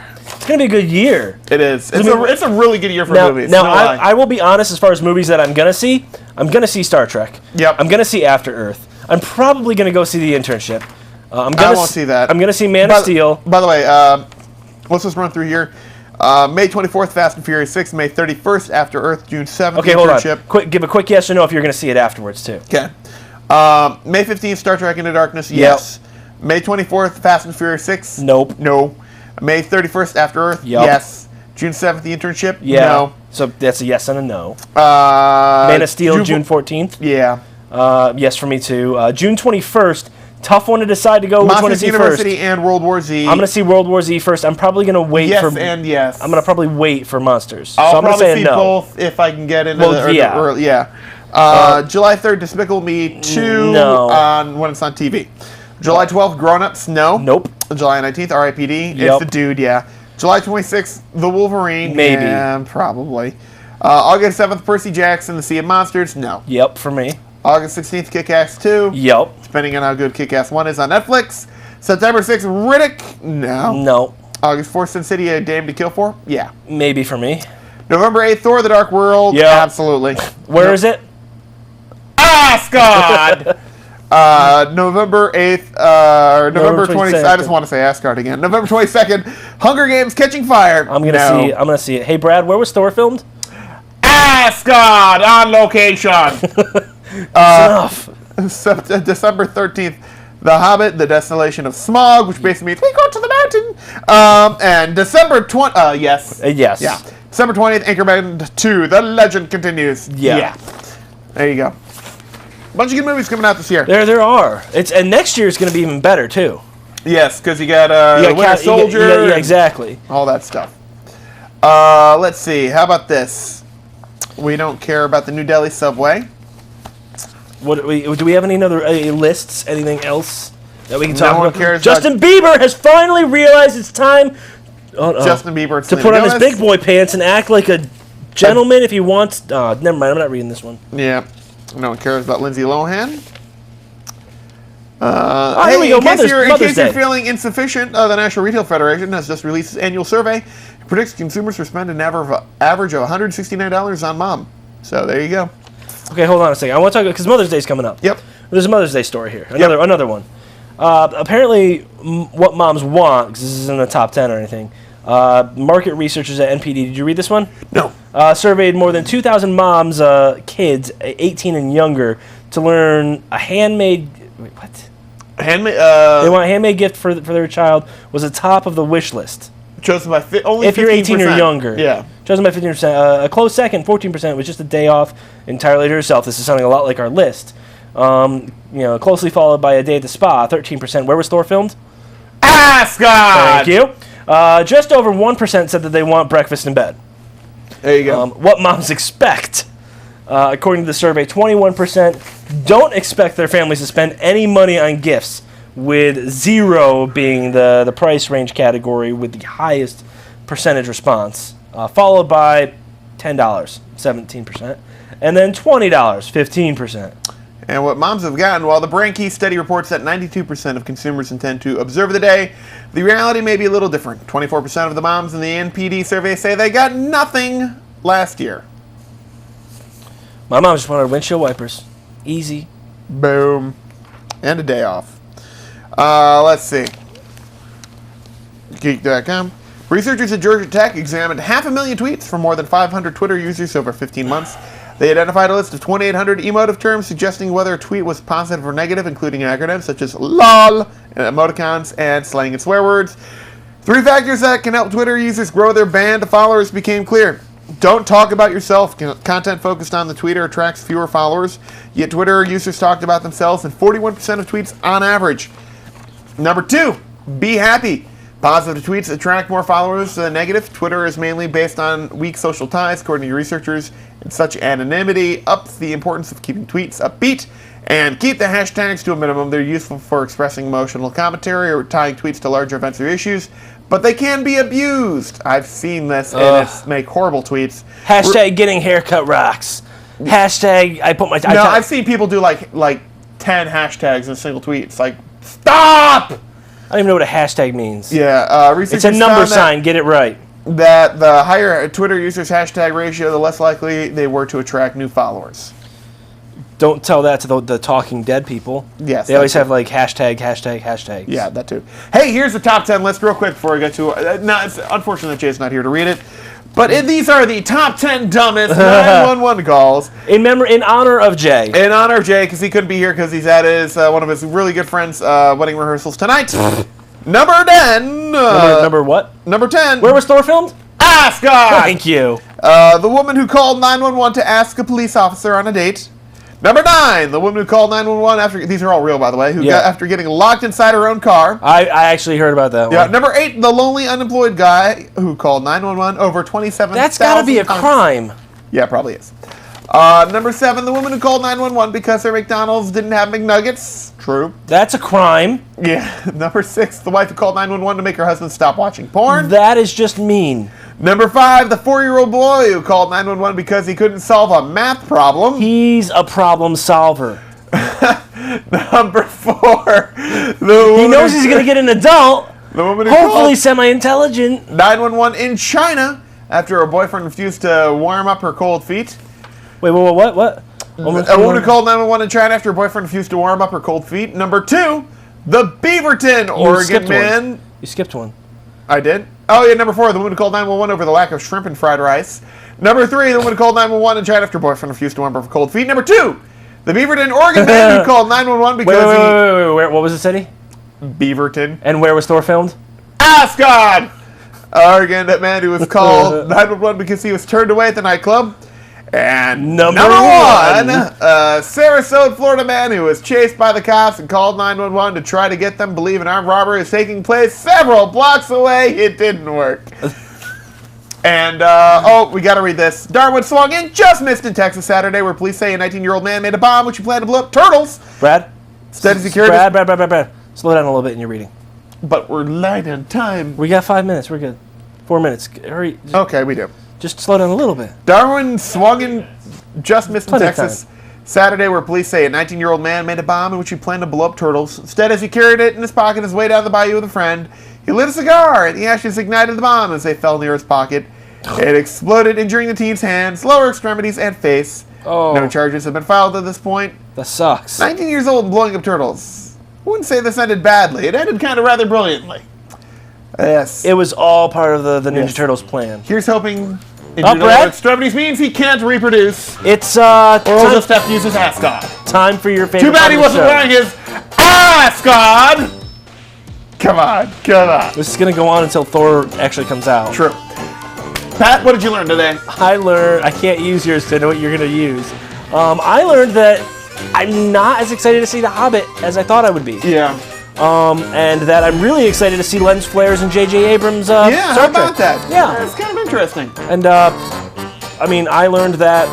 It's going to be a good year. It is. It's a really good year for movies. Now, I will be honest as far as movies that I'm going to see. I'm going to see Star Trek. Yep. I'm going to see After Earth. I'm probably going to go see The Internship. I won't see that. I'm going to see Man of Steel. By the way, let's just run through here. May 24th, Fast and Furious 6. May 31st, After Earth. June 7th, okay, hold on. Give a quick yes or no if you're going to see it afterwards, too. Okay. May 15th, Star Trek Into Darkness. Yes. May 24th, Fast and Furious 6. Nope. No. May 31st, After Earth. Yep. Yes. June 7th, The Internship. Yeah. No. So that's a yes and a no. Man of Steel, June 14th. Yeah. Yes for me, too. June 21st. Tough one to decide to go which one to see University first. and World War Z. I'm going to see World War Z first. I'm probably going to wait for... Yes. I'm going to probably wait for Monsters. I'll so I'm probably say see no. both if I can get into yeah. July 3rd, Despicable Me 2 no. when it's on TV. July 12th, Grown Ups, no. Nope. July 19th, R.I.P.D. Yep. It's the Dude, yeah. July 26th, The Wolverine. Maybe. Yeah, probably. August 7th, Percy Jackson, The Sea of Monsters, no. Yep, for me. August 16th, Kick-Ass 2. Yep. Depending on how good Kick-Ass 1 is on Netflix. September 6th, Riddick, no. No. August 4th, Sin City, A Dame to Kill For, yeah. Maybe for me. November 8th, Thor, The Dark World, yeah. Absolutely. Where is it? Assguard! November 8th, or November 22nd. I just want to say Assguard again. November 22nd, Hunger Games Catching Fire. I'm gonna see it. Hey, Brad, where was Thor filmed? Assguard on location. Enough. December 13th, The Hobbit, The Desolation of Smog, which basically means we go to the mountain. And December 20th, yes. Yes. Yeah. December 20th, Anchorman 2, The Legend Continues. Yeah. There you go. Bunch of good movies coming out this year. There are. And next year is going to be even better too. Yes, because you got Winter Soldier. Yeah, exactly. All that stuff. Let's see. How about this? We don't care about the New Delhi subway. Do we have any other lists? Anything else that we can talk about? No one cares. Justin Bieber has finally realized it's time. Justin Bieber to put on his big boy pants and act like a gentleman if he wants. Never mind. I'm not reading this one. Yeah. No one cares about Lindsay Lohan. Here we go. In case you're feeling insufficient, the National Retail Federation has just released its annual survey. It predicts consumers will spend an average of $169 on mom. So there you go. Okay, hold on a second. I want to talk because Mother's Day's coming up. Yep. There's a Mother's Day story here. Another one. Apparently, what moms want, because this isn't in the top 10 or anything, market researchers at NPD, did you read this one? No. Surveyed more than 2,000 moms, kids, 18 and younger, to learn a handmade... Wait, what? They want a handmade gift for their child was the top of the wish list. Chosen by only 15%. If you're 18 or younger. Yeah. Chosen by 15%. A close second, 14%, was just a day off entirely to herself. This is sounding a lot like our list. Closely followed by a day at the spa, 13%. Where was Thor filmed? Assguard! Thank you. Just over 1% said that they want breakfast in bed. There you go. What moms expect? According to the survey, 21% don't expect their families to spend any money on gifts, with 0 being the price range category with the highest percentage response, followed by $10, 17%, and then $20, 15%. And what moms have gotten, while the Brain Key study reports that 92% of consumers intend to observe the day, the reality may be a little different. 24% of the moms in the NPD survey say they got nothing last year. My mom just wanted windshield wipers. Easy. Boom. And a day off. Let's see. Geek.com. Researchers at Georgia Tech examined 500,000 tweets from more than 500 Twitter users over 15 months. They identified a list of 2,800 emotive terms suggesting whether a tweet was positive or negative, including acronyms such as LOL, and emoticons, and slang and swear words. 3 factors that can help Twitter users grow their band of followers became clear. Don't talk about yourself. Content focused on the tweeter attracts fewer followers. Yet Twitter users talked about themselves in 41% of tweets on average. Number 2, be happy. Positive tweets attract more followers than negative. Twitter is mainly based on weak social ties, according to researchers, and such anonymity ups the importance of keeping tweets upbeat and keep the hashtags to a minimum. They're useful for expressing emotional commentary or tying tweets to larger events or issues, but they can be abused. I've seen this, and it's make horrible tweets. Hashtag getting haircut rocks. Hashtag I put my... I've seen people do like 10 hashtags in a single tweet. It's like, stop! I don't even know what a hashtag means. Yeah, researchers It's a number found sign. Get it right. That the higher Twitter users' hashtag ratio, the less likely they were to attract new followers. Don't tell that to the Talking Dead people. Yes, They always that's have like hashtags. Yeah, that too. Hey, here's the top 10 list real quick before we get to it's unfortunate that Jay's not here to read it. But these are the top 10 dumbest 911 calls. In honor of Jay. In honor of Jay, because he couldn't be here because he's at his one of his really good friends' wedding rehearsals tonight. Number 10. Number what? Number 10. Where was Thor filmed? Assguard. Thank you. The woman who called 911 to ask a police officer on a date. Number 9. The woman who called 911 after... These are all real, by the way. After getting locked inside her own car. I actually heard about that one. Number 8. The lonely unemployed guy who called 911 over 27,000 That's got to be a times. crime. Yeah, probably is. Number 7. The woman who called 911 because her McDonald's didn't have McNuggets. True. That's a crime. Yeah. Number 6. The wife who called 911 to make her husband stop watching porn. That is just mean. Number 5, the 4-year-old boy who called 911 because he couldn't solve a math problem. He's a problem solver. Number 4, he knows he's going to get an adult, the woman who hopefully called semi-intelligent. 911 in China after her boyfriend refused to warm up her cold feet. Wait, what? A woman who called 911 in China after her boyfriend refused to warm up her cold feet. Number 2, the Beaverton, Oregon man. You skipped one. I did? Oh, yeah, number 4, the woman who called 911 over the lack of shrimp and fried rice. Number 3, the woman who called 911 in China after her boyfriend refused to warm up her cold feet. Number 2, the Beaverton, Oregon man who called 911 because Wait, what was the city? Beaverton. And where was Thor filmed? Assguard! Oregon, that man who was called 911 because he was turned away at the nightclub. And number 1, Sarasota, Florida man who was chased by the cops and called 911 to try to get them to believe an armed robbery is taking place several blocks away. It didn't work. And, we gotta read this. Darwin swung in, just missed in Texas Saturday, where police say a 19-year-old man made a bomb which he planned to blow up turtles. Brad? Instead of security. Brad. Slow down a little bit in your reading. But we're light on time. We got 5 minutes. We're good. 4 minutes. Hurry. Okay, we do. Just slow down a little bit. Darwin swung in, just missed in Texas Saturday, where police say a 19-year-old man made a bomb in which he planned to blow up turtles. Instead, as he carried it in his pocket his way down the bayou with a friend, he lit a cigar, and the ashes ignited the bomb as they fell near his pocket. It exploded, injuring the teen's hands, lower extremities, and face. Oh. No charges have been filed at this point. That sucks. 19 years old and blowing up turtles. I wouldn't say this ended badly. It ended kind of rather brilliantly. Yes. It was all part of the Ninja Turtles plan. Here's hoping... Brad? Extremities means he can't reproduce. It's, or he'll just have to use his Assguard. Time for your favorite Too bad he wasn't show. wearing his Assguard! Come on. This is going to go on until Thor actually comes out. True. Pat, what did you learn today? I can't use yours because I know what you're going to use. I learned that I'm not as excited to see The Hobbit as I thought I would be. Yeah. And that I'm really excited to see lens flares and J.J. Abrams' Yeah, Star how about Trek. that? Yeah. It's kind of interesting. And, I learned that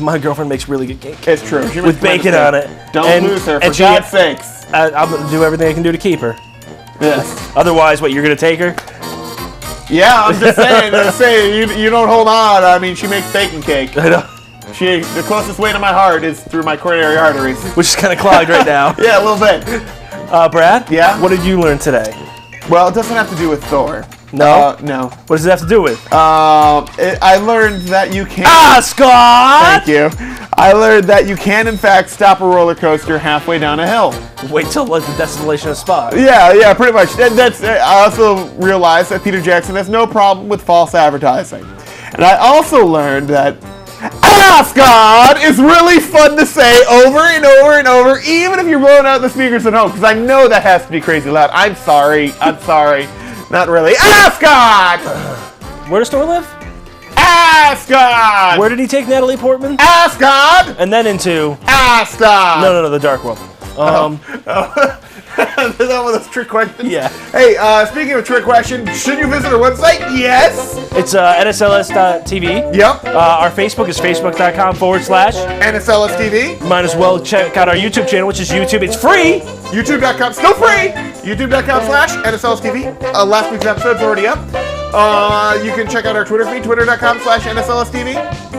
my girlfriend makes really good cake. It's true. With bacon on it. Don't lose her, for God's sakes. I'm going to do everything I can do to keep her. Yes. Otherwise, what, you're going to take her? Yeah, I'm just saying. You don't hold on. I mean, she makes bacon cake. I know. The closest way to my heart is through my coronary arteries. Which is kind of clogged right now. Yeah, a little bit. Brad? Yeah? What did you learn today? Well, it doesn't have to do with Thor. No? No. What does it have to do with? I learned that you can... Scott! Thank you. I learned that you can, in fact, stop a roller coaster halfway down a hill. Wait till the destination of Spa. Yeah, pretty much. I also realized that Peter Jackson has no problem with false advertising. And I also learned that Assguard is really fun to say over and over and over, even if you're blowing out the speakers at home, because I know that has to be crazy loud. I'm sorry. Not really. Assguard! Where does Thor live? Assguard! Where did he take Natalie Portman? Assguard! And then into... Assguard! No, the Dark World. Is that one of those trick questions? Yeah. Hey, speaking of trick question, should you visit our website? Yes. It's nsls.tv. Yep. Our Facebook is facebook.com/ NSLS TV. Might as well check out our YouTube channel, which is YouTube. It's free. YouTube.com, still free. YouTube.com/NSLS TV. Last week's episode's already up. You can check out our Twitter feed, twitter.com/NSLS TV.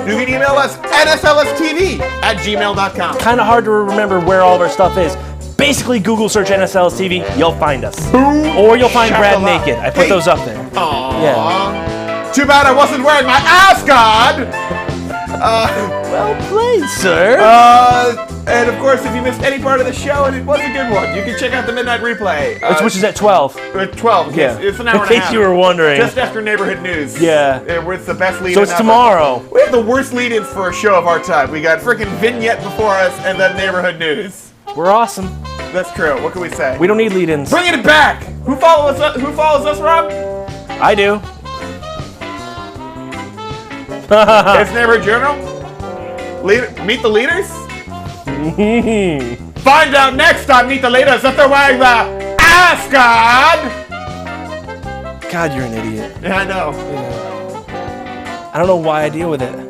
You can email us, nslstv@gmail.com. Kind of hard to remember where all of our stuff is. Basically, Google search NSL's TV, you'll find us. Or you'll find Brad Shakalaka. naked. I put those up there. Aww. Yeah. Too bad I wasn't wearing my Assguard! Well played, sir. And of course, if you missed any part of the show, and it was a good one, you can check out the Midnight Replay. Which is at 12. At 12, Yeah. it's an hour and a In case half. you were wondering. Just after Neighborhood News. Yeah. With the best lead-in So it's ever. tomorrow. We have the worst lead-ins for a show of our time. We got freaking Vignette before us, and then Neighborhood News. We're awesome. That's true. What can we say? We don't need lead-ins. Bringing it back! Who follows us, Rob? I do. It's Neighborhood Journal? Meet the leaders? Find out next on Meet the Leaders if they're wearing the Assguard! God, you're an idiot. Yeah, I know. I don't know why I deal with it.